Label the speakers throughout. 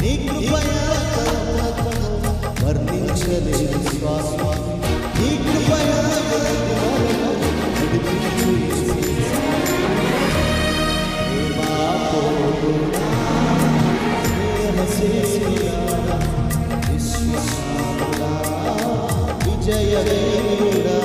Speaker 1: నీ కృపయా వర్ణించలేని స్వామి, నీ కృపయా విజయదేవుడా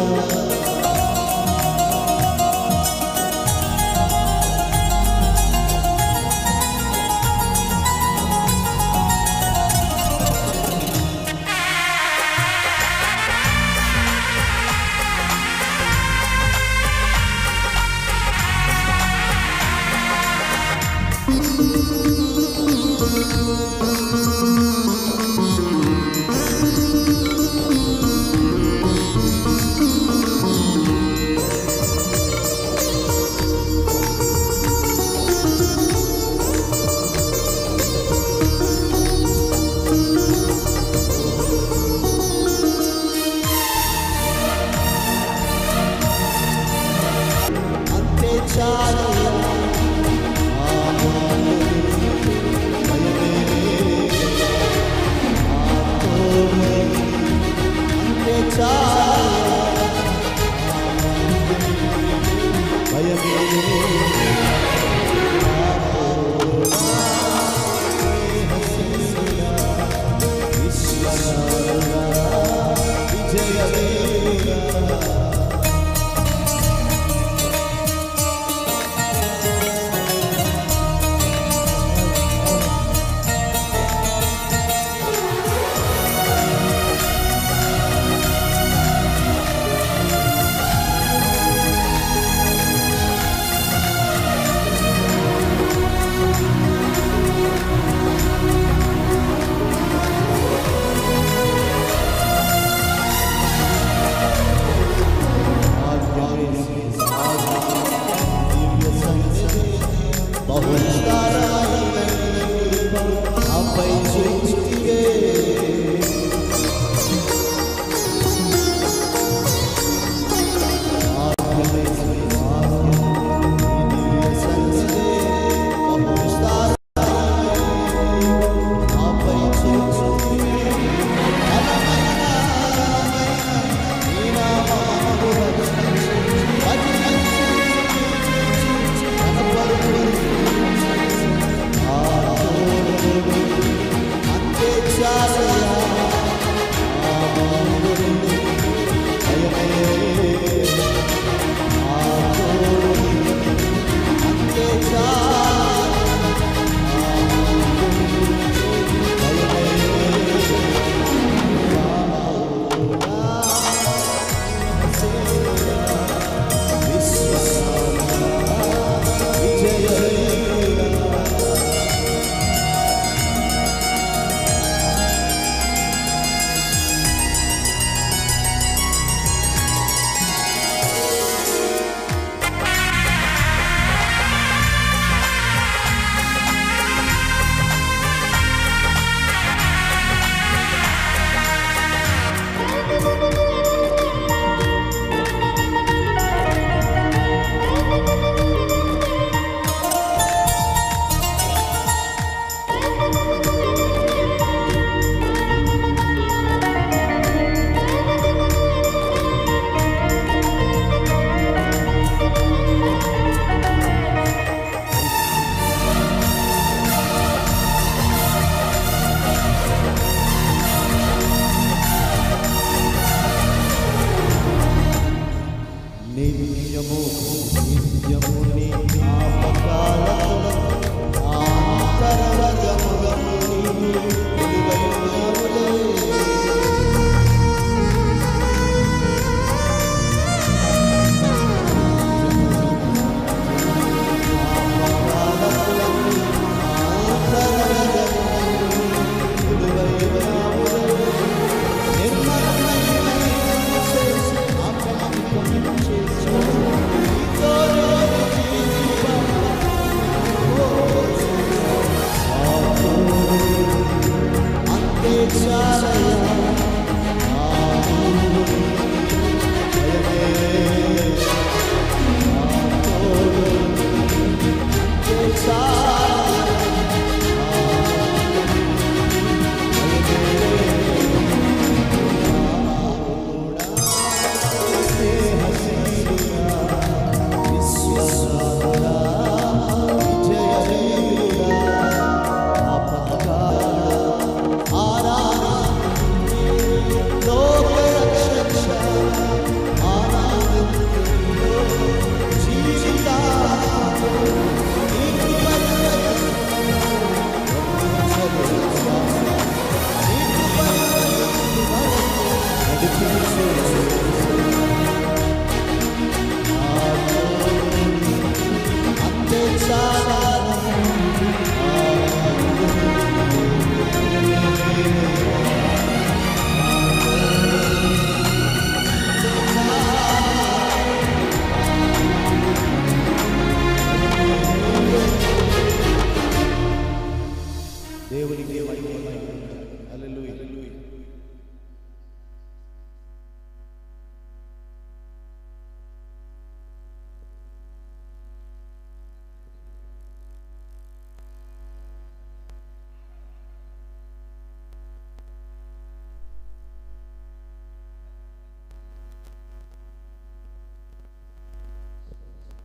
Speaker 1: దేవునికి మహిమ. హల్లెలూయా.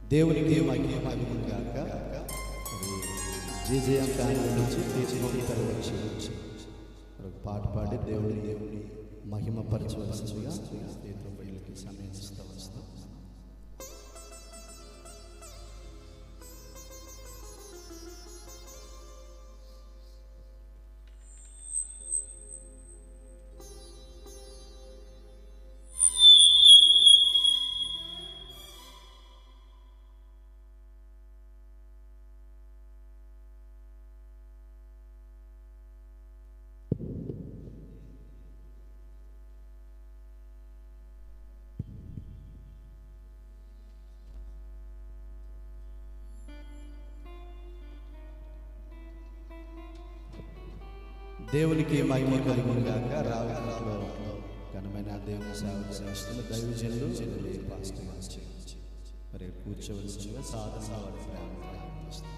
Speaker 1: దేవునికి మహిమ కలుగుగాక. జేజేఎం ఫ్యామిలీ నుంచి వచ్చి ఒక పాట పాడి దేవుని మహిమ పరచవలసిందిగా వీళ్ళకి సమయం ఇస్తూ వస్తాం. దేవునికి మహిమ కలుగుగాక. రావులో ఘనమైన దేవుని సేవ చేస్తున్న దైవజనులు పాస్టర్ మరి కూర్చోవలసిందిగా సాధన వారి ప్రారంభిస్తారు.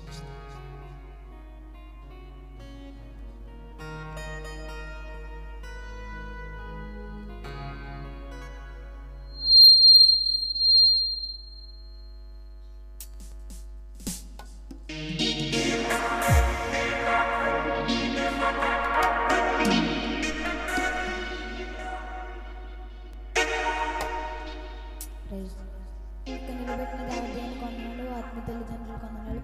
Speaker 2: నిలబెట్టిన దేవుని కొందనాలు, ఆత్మ తల్లిదండ్రులు కొందనాలు,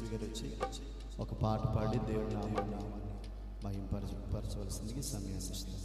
Speaker 1: చిరంజీవి గారు వచ్చి ఒక పాట పాడి దేవుడి నామాన్ని మహింపరచవలసిందికి సమయాన్ని ఇస్తాను.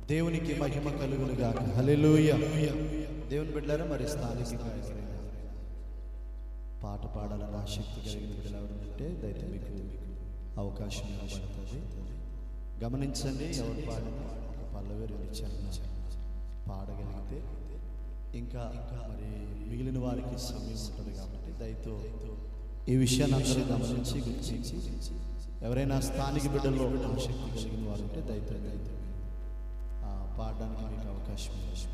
Speaker 1: దేవునికి మహిమ కలుగును గాక. హల్లెలూయా. దేవుని బిడ్డలారా, మరి స్థానికంగా ఎవరైనా పాట పాడాలని ఆసక్తి కలిగిన బిడ్డలు ఎవరంటే దయచేసి మీకు అవకాశం ఇవ్వబడుతుంది. గమనించండి, ఎవరు పాడినా ఒక పల్లవి రెండు చరణాలు పాడగలిగితే ఇంకా మరి మిగిలిన వారికి సమయం ఉంటుంది కాబట్టి దయతో ఈ విషయాన్ని అందరూ గమనించి గుర్తించి ఎవరైనా స్థానిక బిడ్డల్లో ఆసక్తి కలిగిన వారు ఉంటే దయతో పాడడానికి మీకు అవకాశం ఉంది.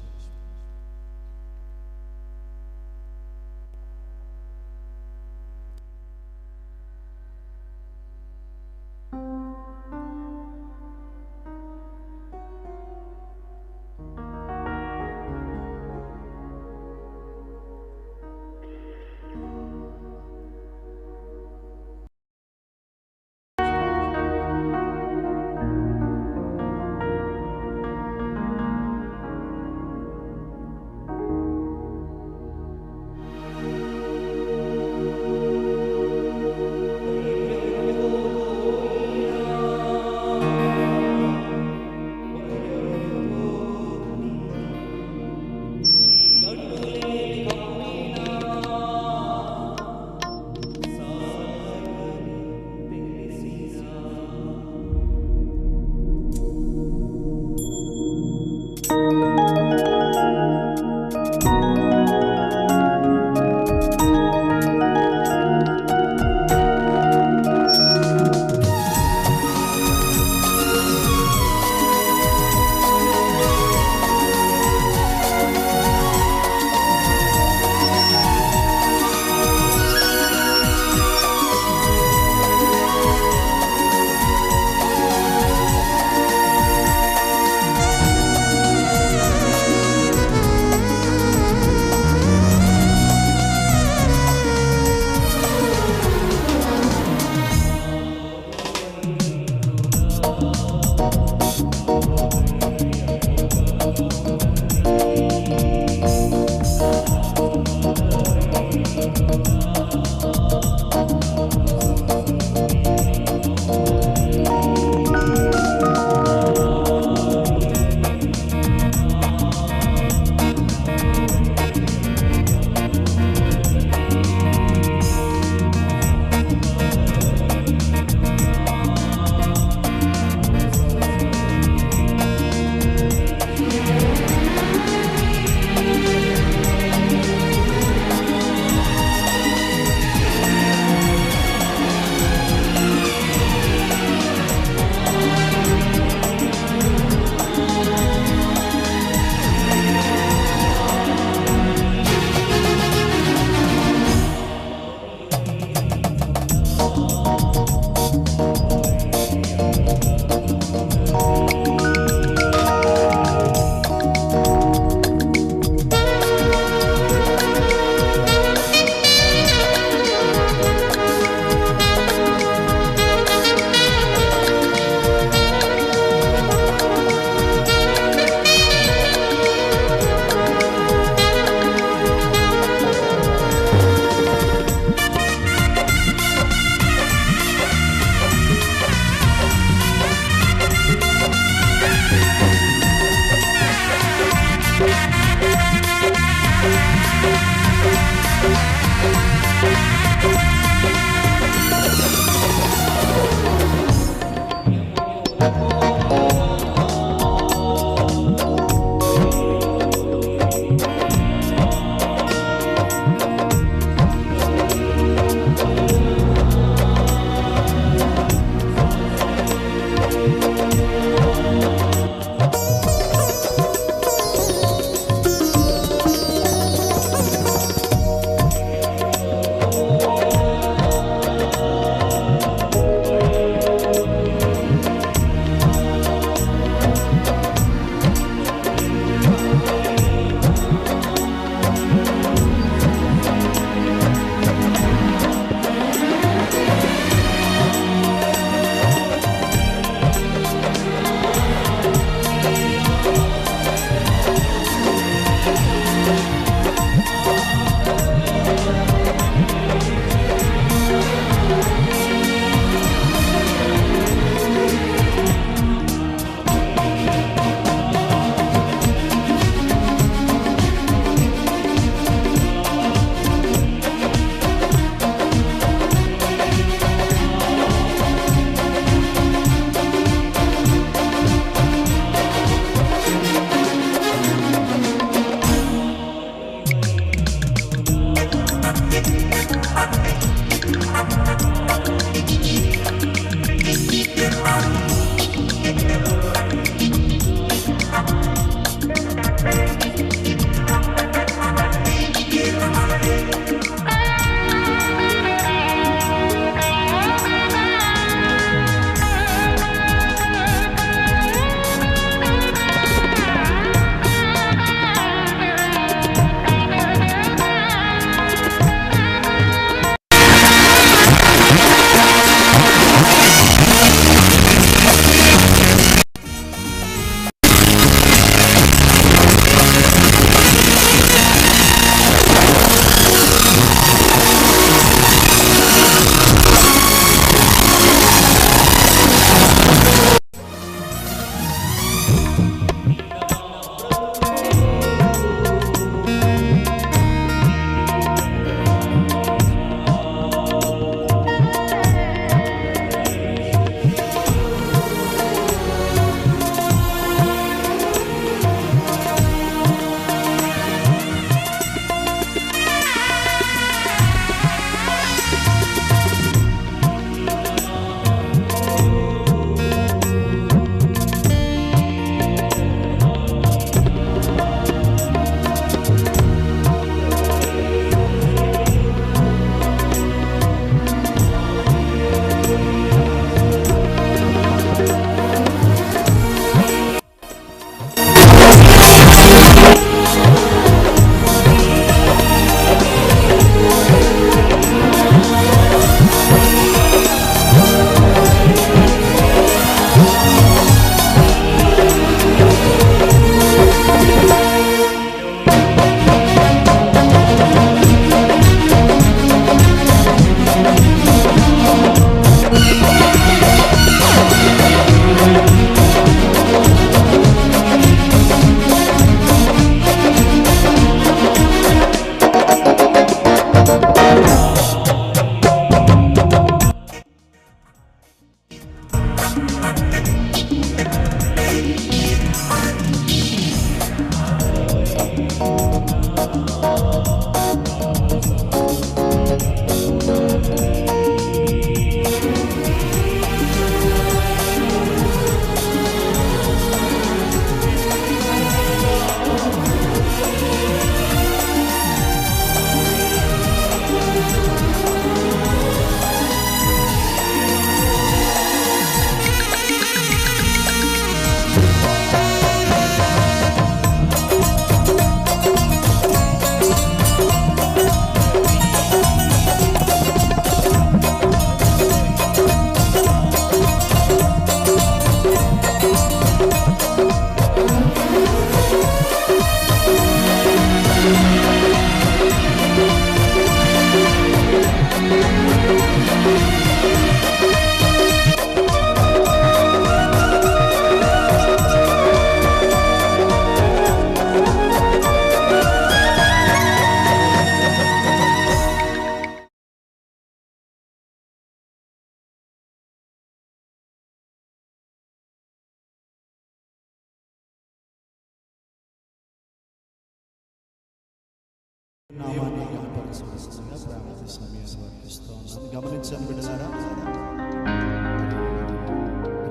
Speaker 1: నామాన్ని కనపరచవలసిందిగా ప్రార్థన సమయాన్ని వర్తిస్తూ ఉన్నాను. గమనించండి బిడ్డలారా,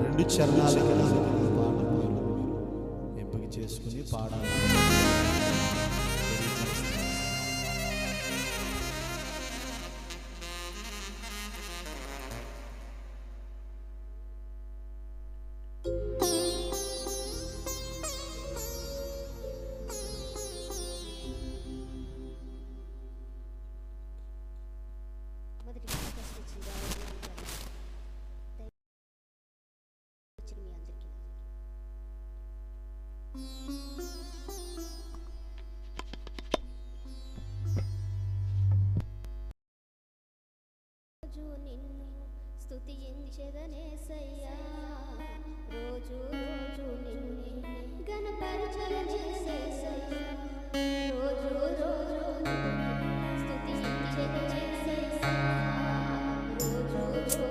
Speaker 1: రెండు చరణాలకి పాట మీరు ఎంపిక చేసుకుని పాడాలి.
Speaker 2: నిన్ను స్తుతించెదనేసయ్యా, రోజు రోజు నిన్ను గణపరచెదనేసయ్యా, రోజు రోజు స్తుతించెదనేసయ్యా, రోజు రోజు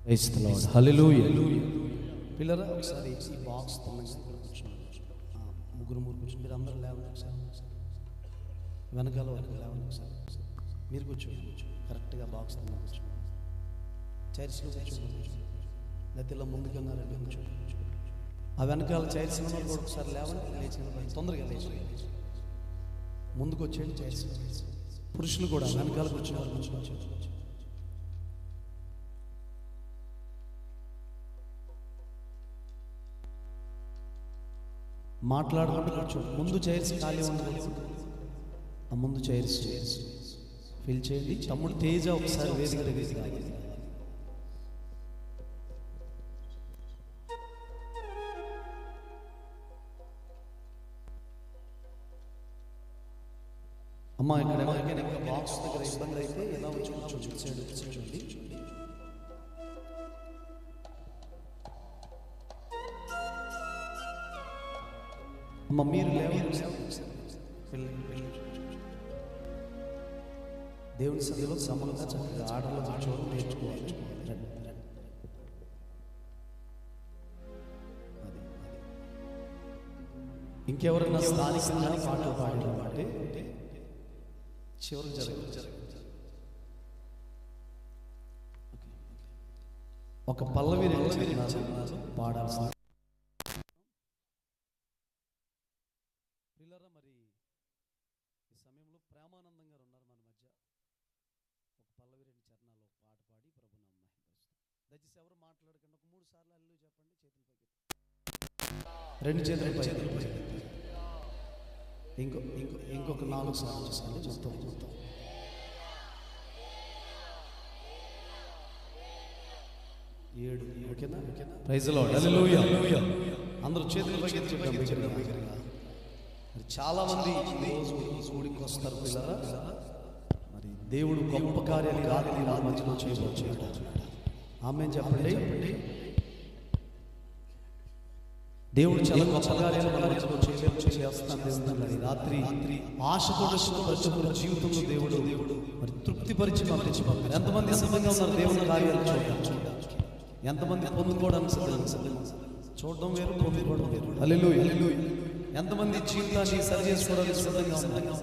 Speaker 1: ప్రైజ్ ది లార్డ్. హల్లెలూయా. పిల్లరా ఒకసారి ఈ బాక్స్ తిన్నాక కూర్చోండి. ముగ్గురు కూర్చొని మీరు అందరూ లేవండి ఒకసారి. వెనకాల వరకు లేవండి ఒకసారి. మీరు కూర్చోండి. కరెక్ట్గా బాక్స్ తిన్నా కూర్చోండి. చైర్స్లో కూర్చోండి. లేకపోతే ఇలా ముందుకన్నా రెండు కూర్చోండి. ఆ వెనకాల చైర్స్ కూడా ఒకసారి లేవండి. లేచి తొందరగా లేచి ముందుకు వచ్చేయండి. చైర్స్ పురుషులు కూడా వెనకాల కూర్చున్నారు. మాట్లాడుకుంటూ కూర్చోండి. ముందు చైర్స్ ఖాళీ ఉండదు. ఆ ముందు చైర్స్ ఫిల్ చేయండి. తమ్ముడు తేజ ఒకసారి వేదిక దగ్గరికి రావాలి. అమ్మా ఇక్కడ ఎవరికైనా బాక్స్ దగ్గర ఇబ్బంది అయితే ఎలా వచ్చి కూర్చోండి. అమ్మ మీరు దేవుని సన్నిధిలో సమంగా చక్కగా ఆటలు కూర్చోవడం నేర్చుకోవాలి. ఇంకెవరైనా స్థానికంగా పాటలు పాడడం అంటే చివరి జరగదు. ఒక పల్లవి పాడాల్సి. పిల్లరా మరి ఈ సమయంలో ప్రేమానందం గారు ఉన్నారు మన మధ్య. ఒక పల్లవి రెండు చరణాలు ఒక పాట పాడి ప్రభు నామమున మహిమపరుస్తారు. దయచేసి ఎవరు మాట్లాడకండి. ఒక 3 సార్లు హల్లెలూయా చెప్పండి. చేతులు పైకి, రెండు చేతులు పైకి. ఇంకొక 4 సార్లు చేయండి. మొత్తం 7. ఓకేనా? Praise the lord. హల్లెలూయా. అందరూ చేతులు పైకి ఎత్తుకుందాం. చాలా మంది ఈరోజు ఈ కూడికి వస్తారు పిల్లరా. మరి దేవుడు గొప్ప కార్యాలు రాత్రి నా మధ్యలో చేయవచ్చు. ఆమేన్ చెప్పండి. దేవుడు చాలా గొప్ప కార్యాలు మన మధ్యలో చేస్తాను. రాత్రి ఆశతో ప్రతి జీవితంలో దేవుడు మరి తృప్తిపరిచి పంపించి ఎంతమంది సిద్ధంగా ఉన్నారు దేవుని కార్యాలు చూడడానికి? ఎంతమంది పొందుకోవడానికి సిద్ధంగా? చూడడం వేరు, పొందుకోవడం వేరు. హల్లెలూయా. ఎంతమంది జీవితాన్ని సరి చేసుకోవడానికి సిద్ధంగా ఉన్నారు?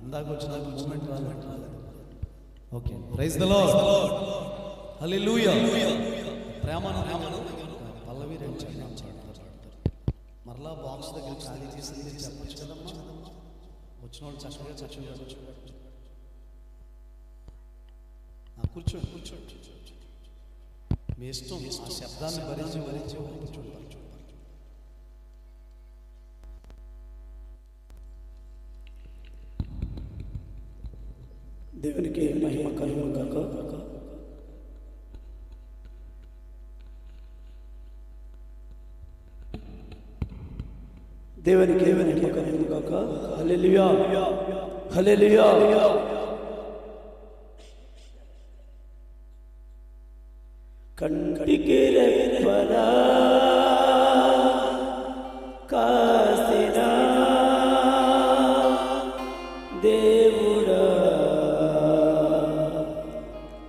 Speaker 1: ఇందాక వచ్చిన మూమెంట్ రాలేదు. Okay, praise the lord. Hallelujah. ప్రేమానందం పల్లవి రెండు చరణాలు మరలా బాక్స్ దగ్గర ఖాళీ చేసింది మీరు చెప్పచ్చు కదమ్మా. వచ్చిన వాళ్ళు చక్కగా కూర్చోండి. మీ ఇష్టం. ఆ శబ్దాన్ని భరించి కూర్చోండి.
Speaker 3: దేవునికి మహిమ కలుగును గాక. దేవునికి మహిమ కలుగును గాక. హల్లెలూయా. హల్లెలూయా. కంటికి రెప్పలా కాసిన దేవుడా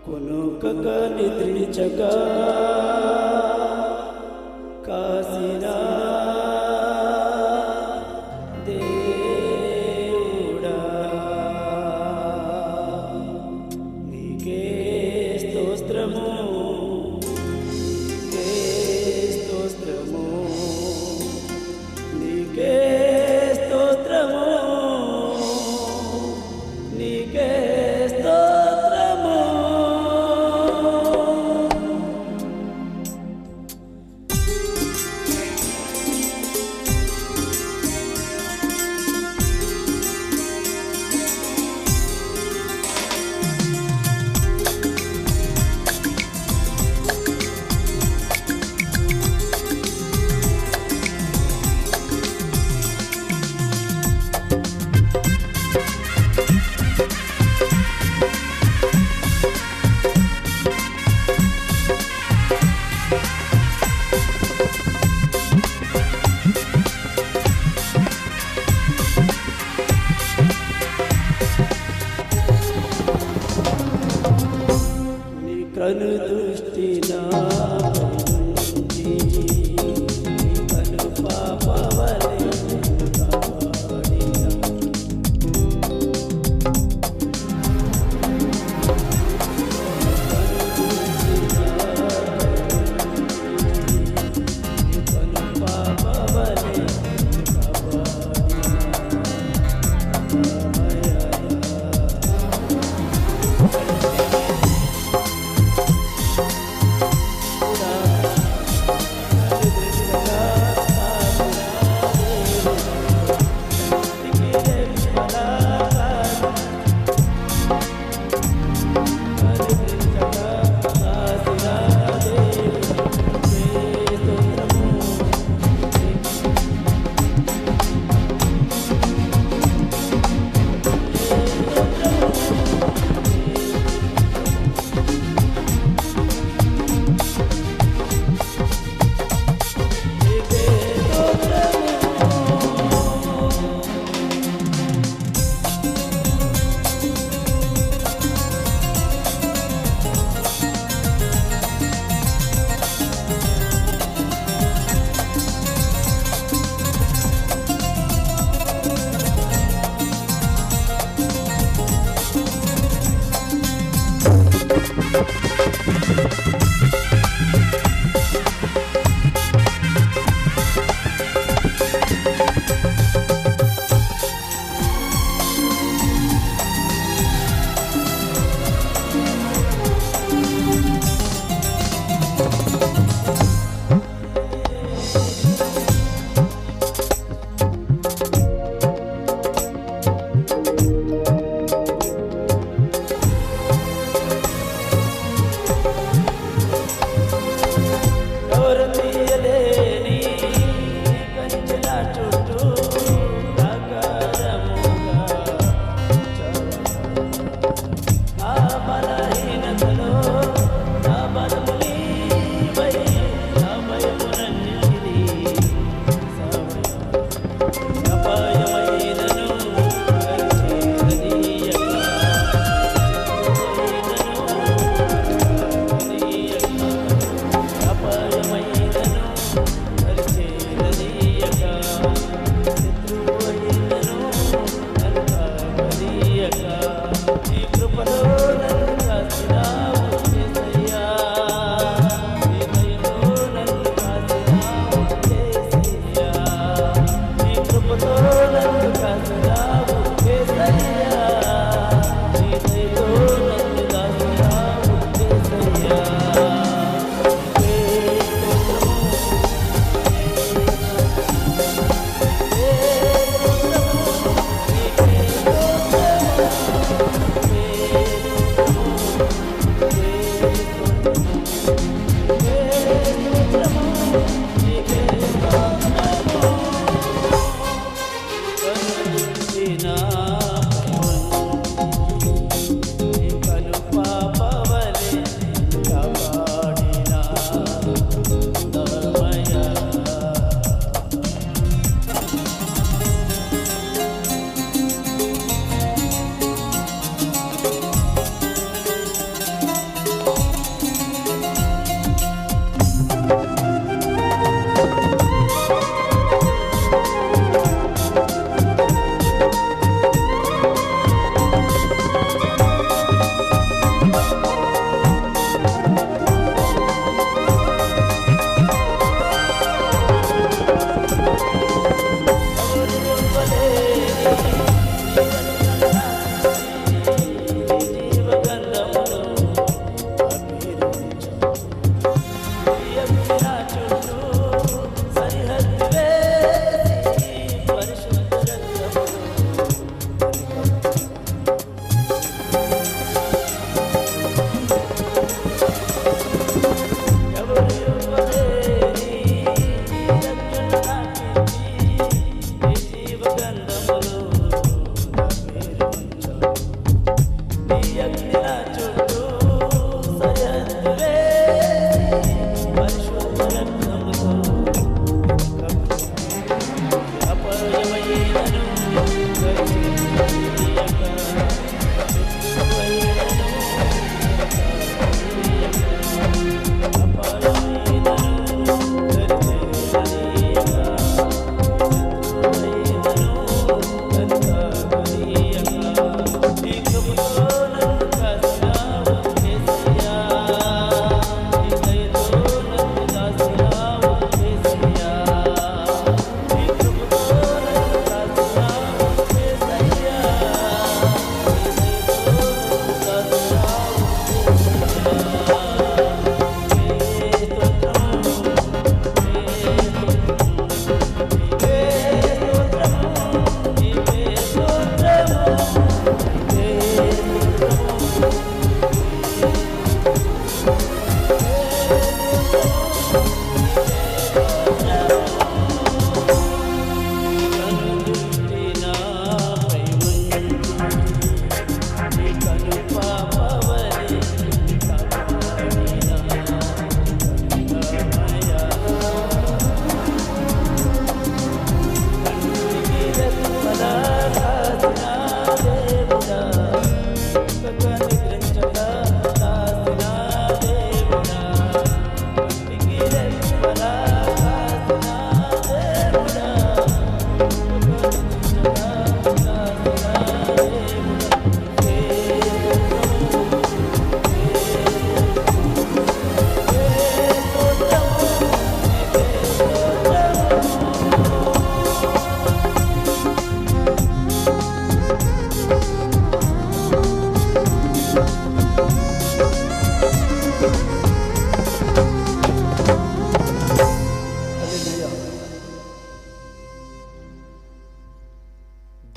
Speaker 3: కొనుకక నిద్రించక కాసిన దేవుడా నీకే స్తోత్రము.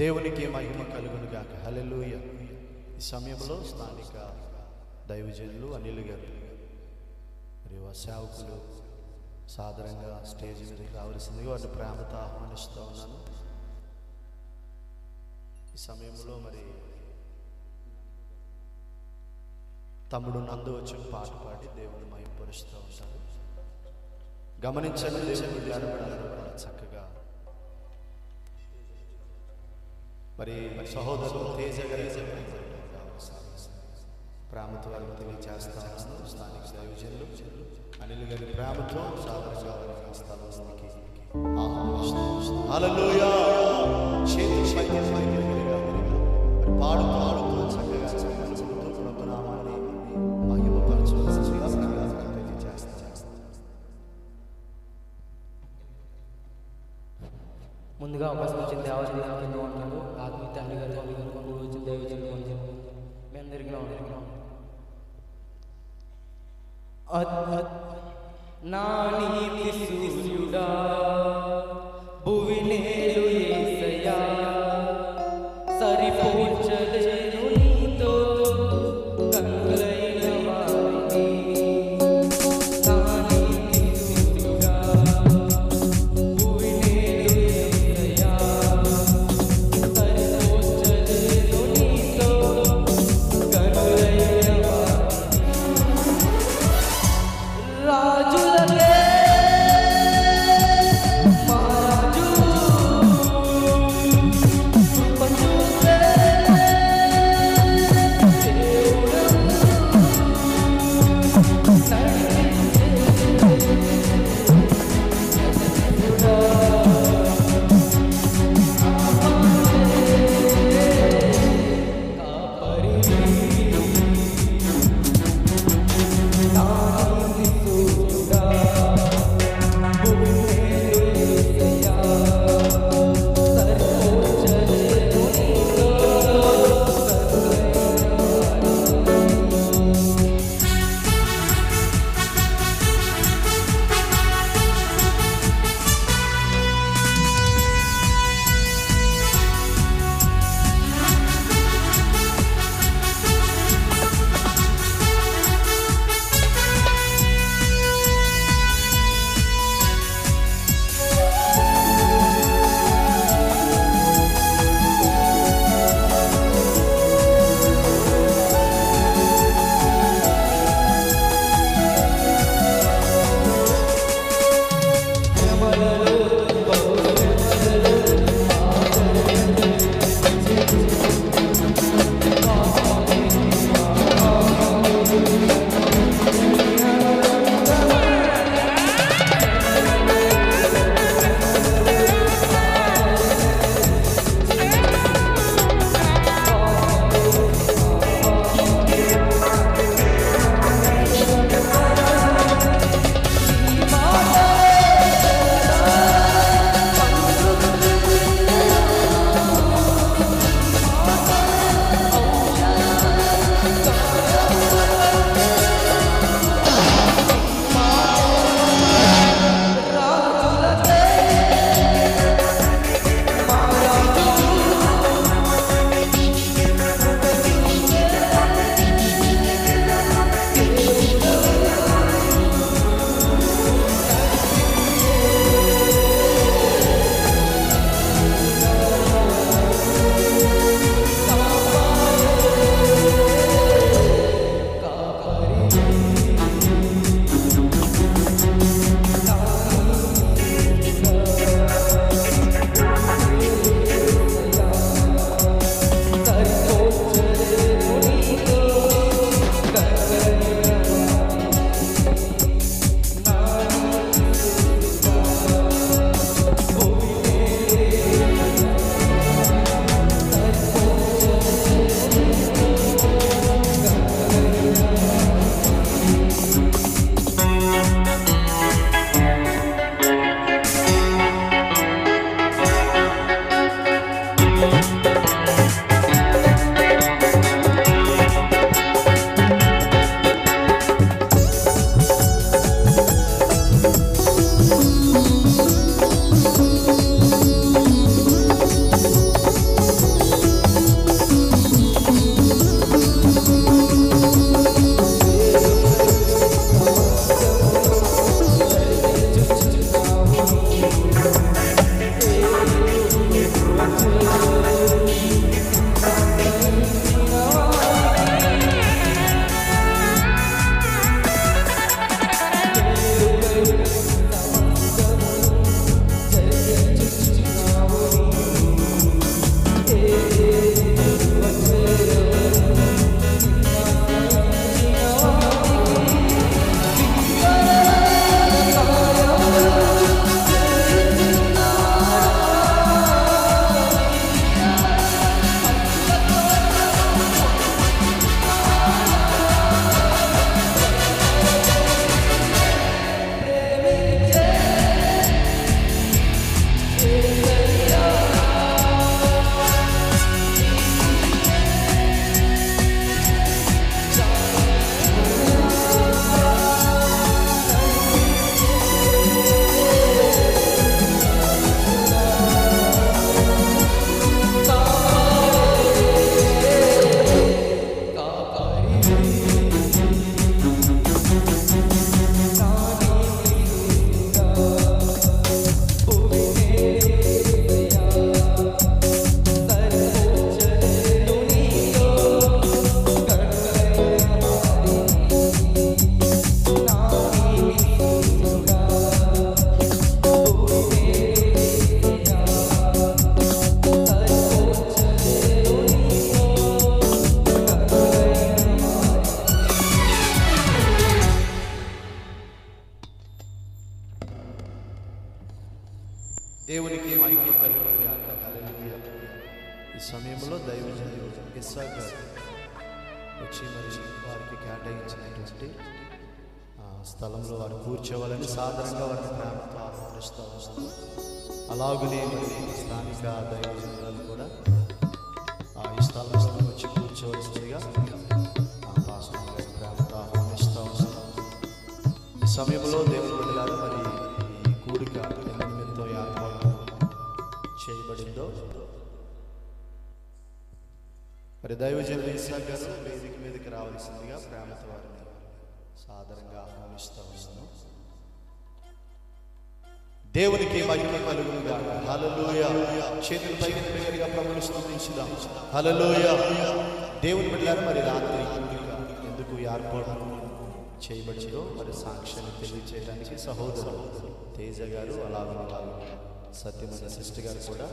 Speaker 1: దేవునికి మహిమ కలుగును గాక. హల్లెలూయా. ఈ సమయంలో స్థానిక దైవజనులు అనిల్ గారు మరియు సేవకులు సాదరంగా స్టేజ్ మీదకి రావాల్సిందిగా వారిని ప్రేమతో ఆహ్వానిస్తూ ఉన్నాను. ఈ సమయంలో మరి తమ్ముడు నందు వచ్చి పాట పాడి దేవుని మహిమపరుస్తూ ఉంటారు. గమనించండి, దేవుని కూడా చక్కగా మరి సహోదరులు తేజ గారి ప్రేమతో వారికి తెలియజేస్తాను. స్థానిక దైవజనులు అనిల్ గారి ప్రేమతో సాదరంగా వారి స్థలానికి ఆహ్వానిస్తాను. హల్లెలూయా. పాడుతూ చక్కగా ప్రభునామాన్ని మహిమపరచవలసిందిగా తెలియజేస్తాను.
Speaker 4: ముందుగా అవకాశం వచ్చిన దేవాలయం అంటారు ఆత్మీయ తండ్రి గారు తల్లి గారు కొన్ని రోజులు దైవజనులు మీ అందరికీ నా నీతి సూర్యుడా భువినేలు యేసయ్యా సరిపోల్చలేను నీతో కనులైన వారిని. నా నీతి సూర్యుడా
Speaker 1: దేవునికి మహిమ కలుగును గాక. హల్లెలూయా. ఈ సమయంలో దైవజనుడు ఇస్సాక్ గారు వచ్చి మరి వారికి కేటాయించినటువంటి స్థలంలో వారు కూర్చోవాలని సాధారణంగా వారిని ప్రేమతో ఆహ్వానిస్తూ వస్తాం. అలాగనే మరి స్థానిక దైవజనులను కూడా ఈ స్థలంలో వచ్చి కూర్చోవలసిందిగా పాస్టర్ గారిని ప్రేమతో ఆహ్వానిస్తూ వస్తాం. ఈ సమయంలో దేవుని బిడ్డలారా మరి ఈ కూడిక ఎంతో ఏర్పాటు చేయబడిందో మరి దైవజనుడు ఇస్సాక్ గారు వేదిక మీదకి రావాల్సిందిగా ప్రేమతో వారిని సాదరంగా ఆహ్వానిస్తూ ఉన్నాను. దేవునికి మహిమ కలుగును గాక. హల్లెలూయా. చేతులు పైకి బిగ్గరగా ప్రభువును స్తుతించుదాం. హల్లెలూయా. దేవుని బిడ్డలారా మరి రాత్రి కూడిక ఎందుకు ఏర్పాటు చేయబడిందో మరి సాక్ష్యాన్ని తెలియజేయడానికి సహోదరులు తేజ గారు అలాగే సత్యమైన సిస్టర్ గారు కూడా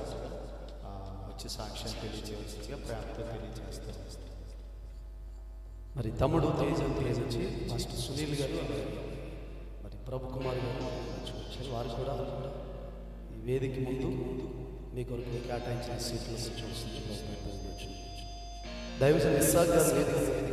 Speaker 1: వచ్చి సాక్ష్యం తెలియజేయవలసిందిగా ప్రేమతో తెలియజేస్తారు.
Speaker 3: మరి తమ్ముడు తేజ వచ్చి మాస్టర్ సునీల్ గారు మరి ప్రభు కుమార్ గారు వచ్చారు. వారు కూడా ఈ వేదిక ముందు మీ కొరకు కేటాయించిన సీట్లు కూర్చోవచ్చు. దైవజనుడు ఇస్సాక్ గారు వేదిక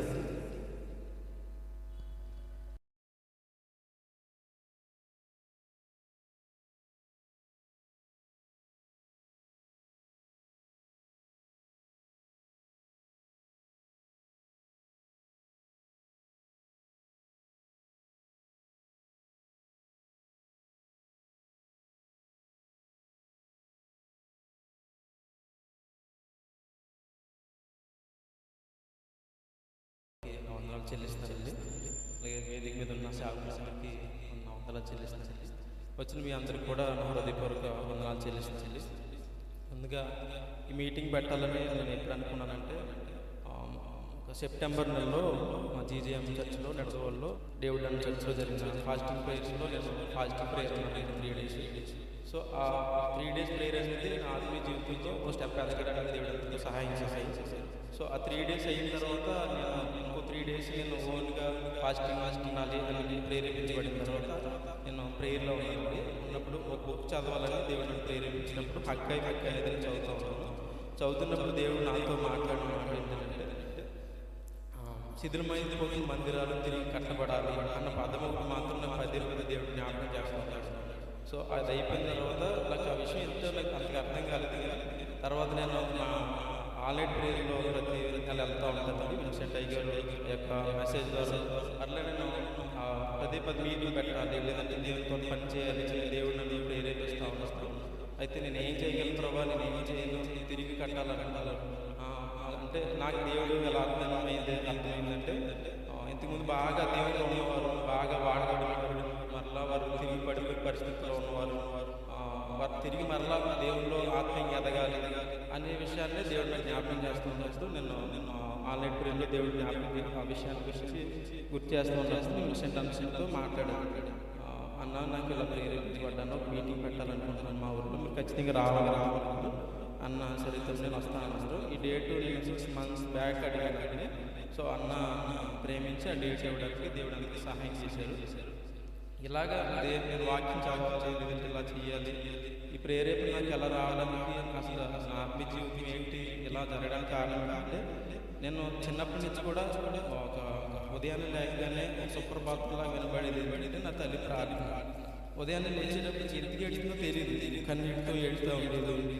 Speaker 5: వందనాలు చెల్లిస్తారండి. అలాగే వేదిక మీద ఉన్న సేవకులకి వందనాలు చెల్లిస్తారండి. వచ్చిన మీ అందరికి కూడా నా హృదయపూర్వక వందనాలు చెల్లిస్తానండి. ముందుగా ఈ మీటింగ్ పెట్టాలని నేను ఎప్పుడు అనుకున్నానంటే సెప్టెంబర్ నెలలో మా జీజీఎం చర్చ్లో నడవల్లో దేవుడు అన్న చర్చ్లో జరిగిన ఫాస్టింగ్ ప్రేయర్స్లో నేను ఫాస్టింగ్ ప్రేయర్ ఉన్నాను 3 days. సో ఆ 3 days ప్రేయర్ అనేది నా ఆత్మీయ జీవితంలో ఒక స్టెప్ ఎదగడానికి దేవుడు సహాయం చేశారు. సో ఆ 3 days అయిన తర్వాత నేను ఇంకో 3 days నేను ఓన్గా ఫాస్టింగ్ ఉండాలి అని ప్రేరేపించబడిన తర్వాత నేను ప్రేయర్లో ఉన్నప్పుడు ఒక బుక్ చదవాలని దేవుడు నన్ను ప్రేరేపించినప్పుడు హక్కాయి అనేది చదువుతున్నప్పుడు దేవుడు నాతో మాట్లాడిన మాట ఏంటంటే శిథిలమైపోయిన మందిరాలు తిరిగి కట్టబడాలి అన్న పదము మాత్రం నాకు 10 దేవుడు జ్ఞాపకం చేస్తున్నాను. సో అది అయిపోయిన తర్వాత నాకు ఆ విషయం ఎంతో నాకు అంతగా అర్థం కాలేదు. తర్వాత నేను మా ఆన్లైన్ ప్రేయర్లో ప్రతి నెల వెళ్తూ ఉంటాను. విన్సెంట్ టైగర్ యొక్క మెసేజ్ ద్వారా అట్లా నేను పదే మీటింగ్ పెట్టాలి, లేదంటే దేవునితో పని చేయాలి, దేవుడు నన్ను ప్రేరేపిస్తూ ఉన్నాను. అయితే నేను ఏం చేయగలను ప్రభావ, నేను ఏం చేయను, తిరిగి కట్టాలంటారు. అంటే నాకు దేవుడు ఎలా అర్థమైందంటే ఇంతకుముందు బాగా దేవుడు ఉన్నవారు, బాగా వాడబడినవారు, మరలా వారు తిరిగి పడిపోయే పరిస్థితుల్లో ఉన్నవారు, వారు తిరిగి మరలా దేవుల్లో ఆత్మీయంగా ఎదగాలి అనే విషయాన్ని దేవుడు నాకు జ్ఞాపకం చేస్తున్నప్పుడు నేను ఆన్లైన్ ప్రేయర్లో దేవుడు జ్ఞాపకం ఆ విషయాన్ని గురించి గుర్తు చేస్తూ ఉన్నప్పుడు విన్సెంట్ అన్సెంట్తో మాట్లాడాను. అన్న నాకు ఇలా ప్రేరేపించబడ్డాను, మీటింగ్ పెట్టాలనుకుంటున్నాను మా ఊరిలో, మీరు ఖచ్చితంగా రావాలనుకుంటున్నాను అన్న. సరే నేను వస్తాను. ఈ డేట్ నేను 6 months బ్యాక్ అడిగాను. సో అన్న ప్రేమించి ఆ డేట్ ఇవ్వడానికి దేవుడు అందుకు సహాయం చేశారు. ఇలాగా నేను వాక్యం చదవాలి, ఇలా చేయాలి, ఈ ప్రేరేపణ నాకు ఎలా రావడానికి, అసలు నా ఆత్మీయ జీవితం ఏంటి ఇలా జరగడానికి కారణం అంటే నేను చిన్నప్పటి నుంచి కూడా ఒక ఉదయాన్నే లేకగానే సుప్రభాతంలా వినబడేది ఏంటంటే నా తల్లి ప్రార్థన. ఉదయాన్నే లేచేటప్పుడు ఎందుకు ఏడుతుందో తెలియదు, కన్నీటితో ఏడుతూ ఉండేది,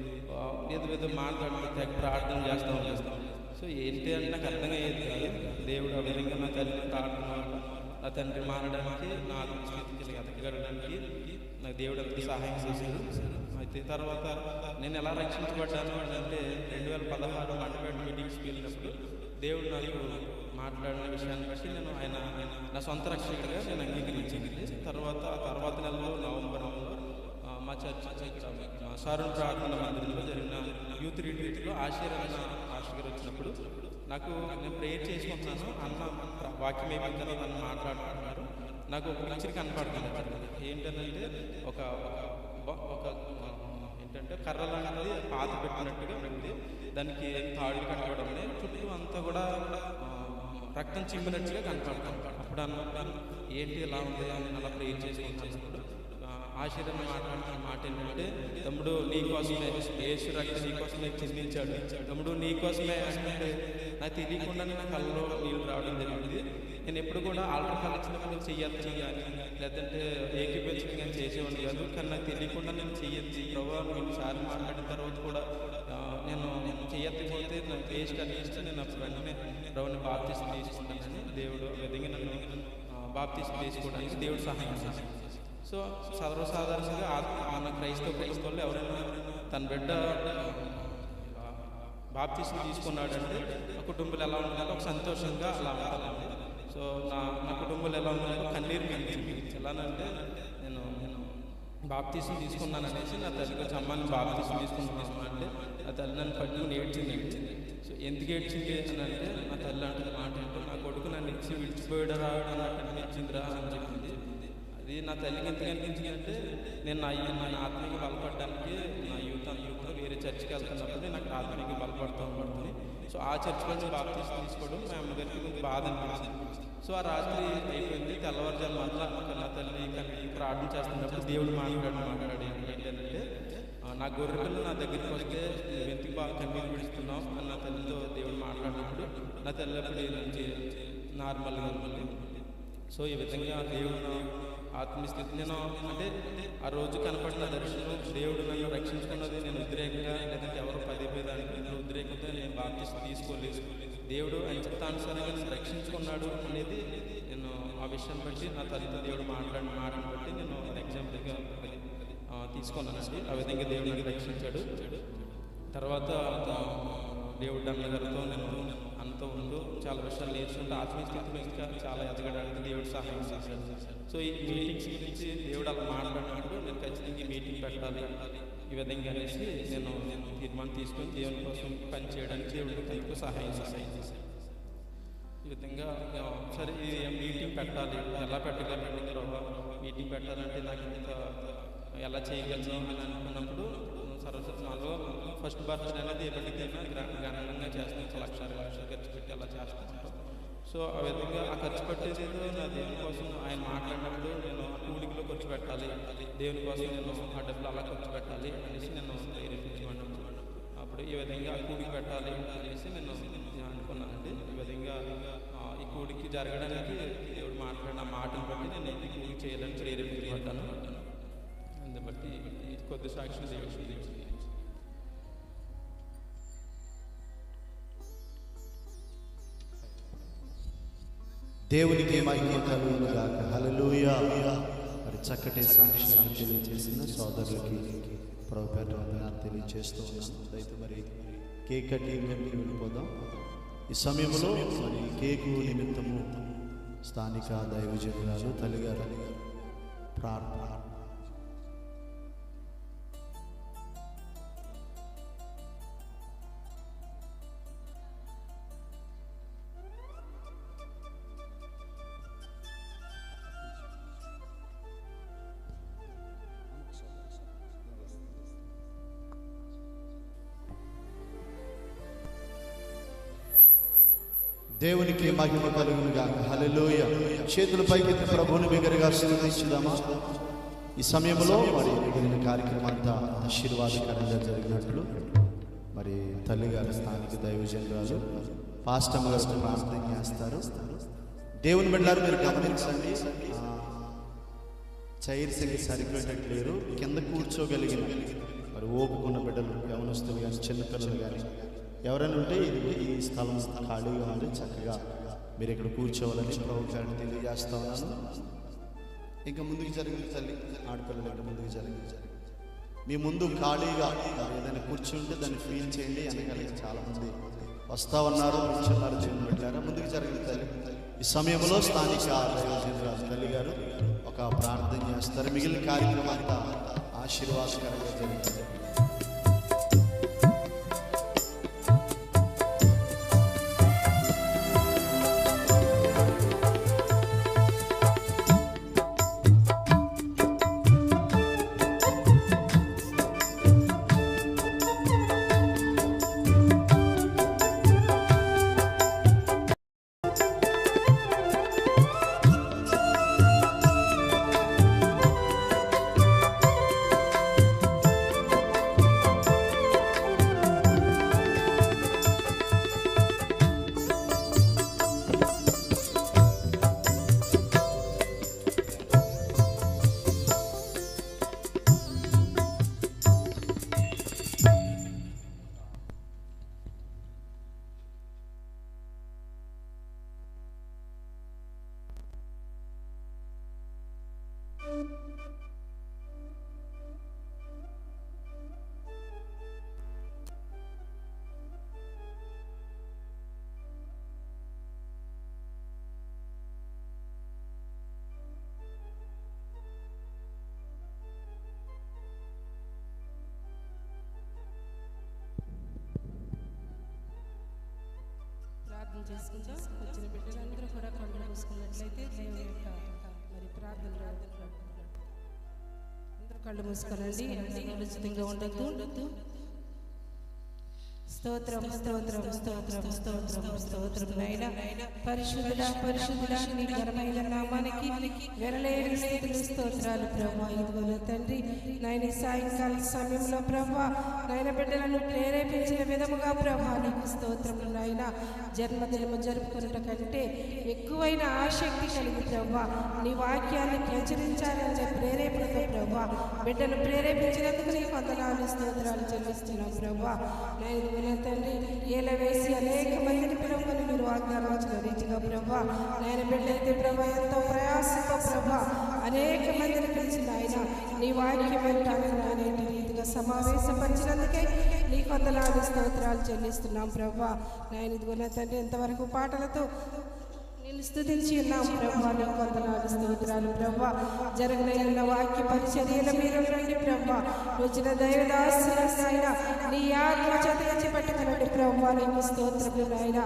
Speaker 5: ఏదో మాట్లాడుతూ తెగ ప్రార్థన చేస్తూ ఉండేస్తాం. సో ఏంటి అంటే నాకు అర్థమయ్యేది కాదు. దేవుడు ఆ విధంగా నా తల్లి ప్రార్థన, నా తండ్రి మారడానికి, నా ఆత్మస్థితికి ఎదగడానికి నాకు దేవుడు అంత సహాయం చేశాడు. అయితే తర్వాత నేను ఎలా రక్షించబడ్డాను అంటే 2016 మండపేట మీటింగ్స్కి వెళ్ళినప్పుడు దేవుడు నాకు మాట్లాడిన విషయాన్ని బట్టి నేను ఆయన నా సొంత రక్షకుడిగా నేను అంగీకరించింది. తర్వాత నెలలో నవంబర్లో మా చర్చ్ మా సారుణ ప్రార్థన మందిరంలో జరిగిన యూత్ రిట్రీట్లో ఆశీర్వాద ఆశగారు వచ్చినప్పుడు నాకు నేను ప్రేయర్ చేసుకుంటున్నాను. అన్న వాక్యం ఏమైందో నన్ను మాట్లాడుతున్నారు. నాకు ఒక పిక్చర్ కనపడుతుంది. ఏంటంటే ఒక ఏంటంటే కర్రలన్నది పాత పెట్టినట్టుగా ఉంది, దానికి తాడులు కట్టడం చుట్టూ అంతా కూడా రక్తం చిమ్మినట్టుగా కనపడతాం. అప్పుడు అన్న ఏంటి ఎలా ఉంది అని అలా ప్రేయర్ చేసుకుంటున్నప్పుడు ఆశీర్వాదం మాట్లాడుతున్న మాట ఏంటంటే, తమ్ముడు నీకోసమే యేసు రక్తం నీకోసమే చిందించాడు, తమ్ముడు నీకోసమే అంటే నాకు తెలియకుండానే నా కళ్ళలో నీళ్ళు రావడం జరిగింది. నేను ఎప్పుడు కూడా ఆల్టర్ కాల్ ఇచ్చినప్పుడు చెయ్యొచ్చని కానీ లేదంటే ఏకీపించడం కానీ చేసేవాడిని కాదు. కానీ నాకు తెలియకుండా నేను చెయ్యొచ్చు ప్రభావ సార్ మాట్లాడిన తర్వాత కూడా నేను చెయ్యకపోతే నాకు వేస్ట్ అనేసి నేను అప్పుడు వెంటనే ప్రభుని బాప్తిసం తీసుకుంటానని దేవుడు విధంగా నన్ను బాప్తిసం తీసుకోవడానికి దేవుడు సహాయం చేశాడు. సో సర్వసాధారణంగా మన క్రైస్తవ కుటుంబంలో ఎవరైనా తన బిడ్డ బాప్తిసం తీసుకున్నాడంటే ఆ కుటుంబాలు ఎలా ఉంటుందంటే ఒక సంతోషంగా అలా ఉంటుందండి. సో నా కుటుంబంలో ఎలా ఉంటుందంటే కన్నీరు కలిగింది. ఎలానంటే నేను బాప్తిసం తీసుకున్నాను అనేసి నా తల్లి కొంచెం అమ్మాయిని బాప్తిసం తీసుకున్నాను అంటే నా తల్లి నన్ను పట్టుకుని ఏడ్చింది. సో ఎందుకు ఏడ్చింది అని అంటే నా తల్లి అంటే మాట ఏంటో నా కొడుకు నన్ను ఇచ్చి విడిచిపోయాడరా అన్నట్టు అనిపించిందిరా అని చెప్పింది. అది నా తల్లికి ఎందుకు అనిపించింది అంటే నేను నా ఆత్మీయ బలపడడానికి నా యూత్ అందరూ కూడా వేరే చర్చికి వెళ్తున్నప్పుడు నాకు ఆత్మీయ బలపడుతూ ఉంటుంది. సో ఆ చర్చిలో బాప్తిసం తీసుకోవడం మా అమ్మగారికి కొంచెం బాధ అనిపించింది. సో ఆ రాత్రి అయిపోయింది. తెల్లవారుజాము మళ్ళా నా తల్లి ప్రార్థన చేస్తున్నప్పుడు దేవుడు మాట్లాడి ఏంటంటే, నా గొర్రె పిల్లలు నా దగ్గరికి వస్తే నువ్వు ఎందుకు బాగా కన్నీరు విడుస్తున్నావు అని నా తల్లితో దేవుడు మాట్లాడినప్పుడు నా తల్లి అప్పుడు నుంచి నార్మల్గా ఉంటుంది. సో ఈ విధంగా దేవుడు ఆత్మస్థితి నేను అంటే ఆ రోజు కనపడిన దర్శనం దేవుడు నన్ను రక్షించుకున్నది నేను ఉద్రేకంగా లేదంటే ఎవరు దానికి ఉద్రేకంతో నేను బాప్తిసం తీసుకోలేదు. దేవుడు ఆయన చిత్తానుసారంగా నేను రక్షించుకున్నాడు అనేది నేను ఆ విషయం బట్టి నా తల్లితో దేవుడు మాటను బట్టి నేను ఎగ్జాంపుల్గా తీసుకున్నానండి. ఆ విధంగా దేవుడు నన్ను రక్షించాడు. తర్వాత దేవుడు అన్నగారితో నేను అంతా ఉంటూ చాలా విషయాలు నేర్చుకుంటూ ఆత్మీయ స్థితిలో ఇంకా చాలా ఎదగడానికి దేవుడు సహాయం చేశాడు. సో ఈ మీటింగ్స్ గురించి దేవుడు అలా మాట్లాడినప్పుడు నేను ఖచ్చితంగా ఈ మీటింగ్ పెట్టాలి ఈ విధంగా అనేసి నేను తీర్మానం తీసుకొని దేవుని కోసం పని చేయడానికి దేవుడికి ఎంతో సహాయం చేశాను. ఈ విధంగా సరే ఈ మీటింగ్ పెట్టాలి, ఎలా పెట్టగలను ప్రభావ, మీటింగ్ పెట్టాలంటే నాకు ఇంత ఎలా చేయగలను అని అనుకున్నప్పుడు సర్వసత్నాలో ఫస్ట్ బర్త్డే అనేది ఎప్పటికైనా ఘనంగా చేస్తాను. 1,00,000 ఖర్చు పెట్టి అలా చేస్తాను. సో ఆ విధంగా ఆ ఖర్చు పెట్టేది నా దేవుని కోసం ఆయన మాట్లాడినప్పుడు నేను కూడికిలో ఖర్చు పెట్టాలి, దేవుని కోసం నేను ఆ డబ్బులు అలా ఖర్చు పెట్టాలి అనేసి నేను ప్రేరేపించమన్నాను. అప్పుడు ఈ విధంగా కూడికి పెట్టాలి అనేసి నేను అనుకున్నానండి. ఈ విధంగా ఈ కూడికి జరగడానికి దేవుడు మాట్లాడిన మాటను బట్టి నేను ఈ కూడికి చేయాలని ప్రేరేపించబడ్డాను. అందుని బట్టి కొద్ది సాక్షి దేవుడు
Speaker 1: దేవునికి మహిమ కలుగును గాక. హల్లెలూయా. మరి చక్కటి సాక్ష్యాన్ని తెలియజేసిన సోదరులకి ప్రభుపేట వందనాలు తెలియజేస్తూ ఉన్నాను. అయితే మరి కేక్ కటింగ్కి వెళ్ళిపోదాం. ఈ సమయంలో మరి కేకు నిమిత్తము స్థానిక దైవజనురాలు తల్లిగారు ప్రార్థన. దేవునికి మహిమ కలుగును గాక. హల్లెలూయా. చేతుల పైకెత్తి ప్రభువుని బిగ్గరగా స్తుతించుదామా. ఈ సమయంలో మరి మిగిలిన కార్యక్రమం అంతా ఆశీర్వాదకరంగా జరిగినట్లు మరి తల్లిగారు స్థానిక దైవజనురాలు పాస్టమ్ గారు ప్రార్థన చేస్తారు. దేవుని బిడ్డలారు మీరు గమనించండి, చైర్స్ సరిపోయేటట్లేరు. కింద కూర్చోగలిగిన మరి ఓపుకున్న బిడ్డలు, యవనస్తులు కానీ చిన్నపిల్లలు కానీ ఎవరైనా ఉంటే ఈ స్థలం ఖాళీగా ఉంది, చక్కగా మీరు ఇక్కడ కూర్చోవాలని ప్రభుత్వాన్ని తెలియజేస్తా ఉన్నాను. ఇంకా ముందుకు జరిగింది తల్లి, ఆడపిల్లలు ఇంకా ముందుకు జరిగింది. మీ ముందు ఖాళీగా ఏదైనా కూర్చుంటే దాన్ని ఫీల్ చేయండి. వెనకాల చాలామంది వస్తా ఉన్నారు, కూర్చున్నారు. జీవనం పెట్టారా ముందుకు జరిగింది తల్లి. ఈ సమయంలో స్థానిక దైవజనురాలు తల్లి గారు ఒక ప్రార్థన చేస్తారు. మిగిలిన కార్యక్రమం అంతా ఆశీర్వాదకరంగా జరిగింది.
Speaker 6: చేసుకుందాం. వచ్చిన బిడ్డలందరూ కూడా కళ్ళు మూసుకున్నట్లయితే దేవుని యొక్క మరి ప్రార్థనలో అందరూ కళ్ళు మూసుకోనండి. అందరూ ఉచితంగా ఉండొద్దు. స్తోత్రం స్తోత్రం స్తోత్రం స్తోత్రం స్తోత్రం నాయనా. పరిశుద్ధుడా పరిశుద్ధుడా నీ ఘనమైన నామానికి వెరలేని స్థితులు స్తోత్రాలు ప్రభా. ఇదిగో తండ్రి నాయన సాయంకాల సమయంలో ప్రభా నాయన బిడ్డలను ప్రేరేపించిన విధముగా ప్రభా నీకు స్తోత్రములు నాయన. జన్మదినము జరుపుకున్నట కంటే ఎక్కువైన ఆసక్తి కలిగి ప్రభా నీ వాక్యాన్ని ప్రచురించాలని ప్రేరేపణతో ప్రభా బిడ్డను ప్రేరేపించినందుకు నీకు వందనాలు స్తోత్రాలు చెల్లిస్తున్నాం ప్రభా. నాయన తండ్రి ఏల వేసి అనేక మందిని పిలువమని మీరు వాగ్దానం ఇచ్చిన రీతిగా ప్రభా నాయన బిడ్డలైతే ప్రభా ఎంతో ప్రయాసంతో ప్రభా అనేక మందిని పిలిచిన ఆయన నీ వాక్యం వినటానికి నాయన రీతిగా సమావేశపరిచినందుకే నీకు వందనాలు స్తోత్రాలు చెల్లిస్తున్నాం ప్రభా. నాయన ఇదిగో తండ్రి ఎంతవరకు పాటలతో నిన్ను స్తుతించి ఉన్నాం ప్రభా. నీకు వందనాలు స్తోత్రాలు ప్రభా. జరగనైన వాక్య పరిచర్యల మీరు రండి ప్రభా. వచ్చిన దైవదాసులైనా నీ ఆత్మ చేతకి పట్టుకునండి ప్రభా. నీకు స్తోత్రములు నాయన.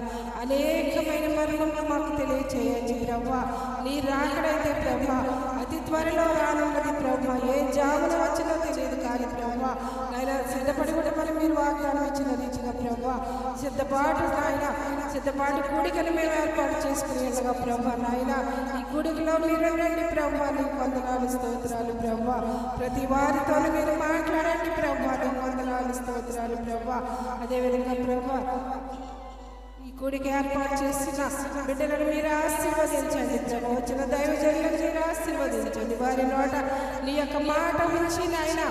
Speaker 6: అనేకమైన మర్మములు మాకు తెలియచేయండి ప్రభా. నీ రాకడైతే ప్రభా అతి త్వరలో రానున్నది ప్రభా. ఏ జామున వచ్చినో తెలియదు కానీ ప్రభా నాయన సిద్ధపడి కూడా మరి మీరు వాగ్దానం ఇచ్చిన రీతిగా ప్రభా సిద్ధపాటు నాయన సిద్ధపాటు కూడికను మేము ఏర్పాటు చేసుకుని ప్రభా నాయన ఈ గుడిలో మీరు రండి ప్రభా. నీకు వందనాలు స్తోత్రాలు ప్రభా. ప్రతి వారితో మీరు మాట్లాడండి ప్రభా. నీకు వందనాలు స్తోత్రాలు ప్రభా. అదేవిధంగా ప్రభా ఈ గుడికి ఏర్పాటు చేసిన బిడ్డలను మీరు ఆశీర్వదించండి ప్రభా. వచ్చిన దైవజనులను మీరు ఆశీర్వదించండి. వారి నోట నీ యొక్క మాట ఉంచి నాయన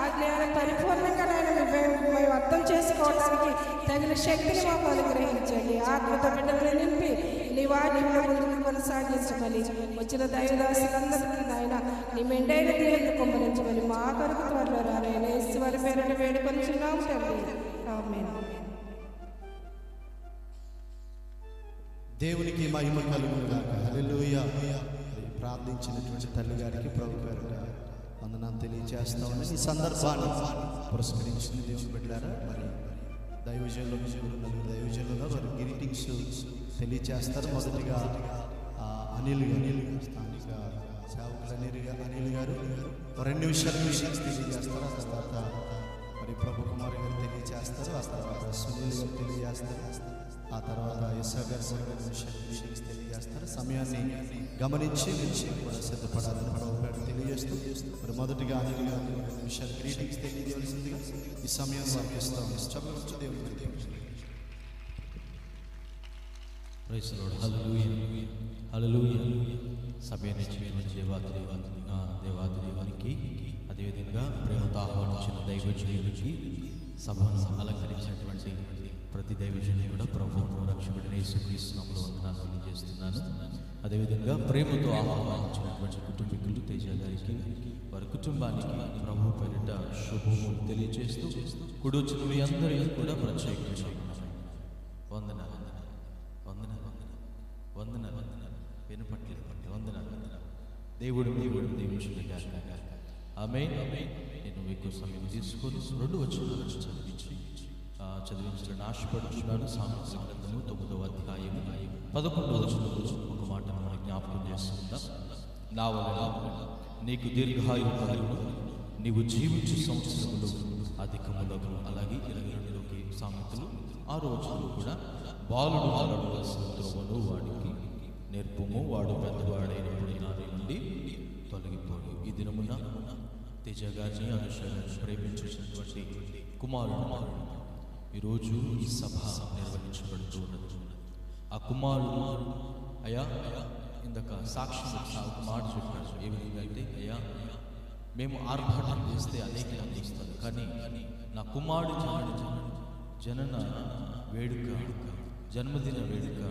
Speaker 6: ఆ జ్ఞానం పరిపూర్ణంగా నాయన మేము అర్థం చేసుకోవడానికి తగిన శక్తిని మాకు అనుగ్రహించండి. ఆత్మతో బిడ్డలను నింపి నీ వాక్యంలో ముందుకు కొనసాగించమని వచ్చిన దైవదాసులందరికీ నాయన నీ మెండైన దేవుని కొమ్మరించమని మా కొరకు త్వరలో రాయన యేసువారి పేరున వేడుకొనిచున్నాం తండ్రి. ఆమేన్.
Speaker 1: దేవునికి మహిమ కలుగును గాక. హల్లెలూయా. ప్రార్థించినటువంటి తల్లి గారికి ప్రభు పేరుట వందనాలు తెలియజేస్తామని ఈ సందర్భాన్ని పురస్కరించిన దేవుని బిడ్డలారా మరి దైవజనులు దైవజనులుగా వారి గ్రీటింగ్స్ తెలియజేస్తారు. మొదటిగా అనిల్ స్థానిక సేవకులు అనిల్ గారు 2 నిమిషాలు తెలియజేస్తారు. ఆ తర్వాత మరి ప్రభు కుమార్ గారు తెలియజేస్తారు. ఆ తర్వాత సునీల్ గారు తెలియజేస్తారు. ఆ తర్వాత ఎస్ఆర్ గారు 2 నిమిషాలు తెలియజేస్తారు. సమయాన్ని గమనించి కూడా సిద్ధపడాలని ప్రభు గారు తెలియజేస్తూ మరి మొదటిగా అనిల్ గారు 2 నిమిషాలు గ్రీటింగ్స్ తెలియజేయాల్సిందిగా ఈ సమయం వారికి ఇస్తాం. చదువు దేవుని
Speaker 7: ప్రైజ్ ది లార్డ్. హల్లెలూయా హల్లెలూయా. సమయాన్ని దేవాదేవానికి అదేవిధంగా ప్రేమతో ఆహ్వానించిన దైవజనుడికి సభను అలంకరించినటువంటి ప్రతి దైవజనుడు కూడా ప్రభువును రక్షకుడైన యేసుక్రీస్తు నామములో వందనాలు తెలియజేస్తున్నాను. అదేవిధంగా ప్రేమతో ఆహ్వానించినటువంటి కుటుంబీకులు తేజ గారికి వారి కుటుంబానికి ప్రభు పేరిట శుభములు తెలియజేస్తూ కూడొచ్చిన మీ అందరికీ కూడా ప్రత్యేకించి వందనాలు వినపట్లేదు. వందనాలు దేవుడు దీవించుగా. ఆమేన్. నేను మీకు సమయం తీసుకొని 2 వచనాలను చదివించాలని ఆశపడుతున్నాను. సామెతల గ్రంథము 9వ అధ్యాయము 11వ వచనంలో ఒక మాటను మనం జ్ఞాపకం చేసుకుందాం. నా వలన నీకు దీర్ఘాయువు కలుగును, నీవు జీవించు సంవత్సరములు అధికములకు. అలాగే 22లోకి సామెతలు 6వ వచనంలో కూడా బాలుడు నడవలసిన త్రోవను వాడికి నేర్పుము, వాడు పెద్దవాడైనప్పుడు నారి నుండి తొలగిపోడు. ఈ దినమున తేజ గారిని అనుసరించి ప్రేమించేసినటువంటి కుమారుడు ఈరోజు ఈ సభ నిర్వహించబడుతూ ఉన్నది. ఆ కుమారుడు అయ్యా ఇందాక సాక్ష్యం ఒక మాట చెప్పాడు. ఏ విధంగా అంటే అయ్యా మేము ఆర్భాటం చేస్తే అనేక మంది ఇస్తారు, కానీ నా కుమారుడు జనన వేడుక జన్మదిన వేడుక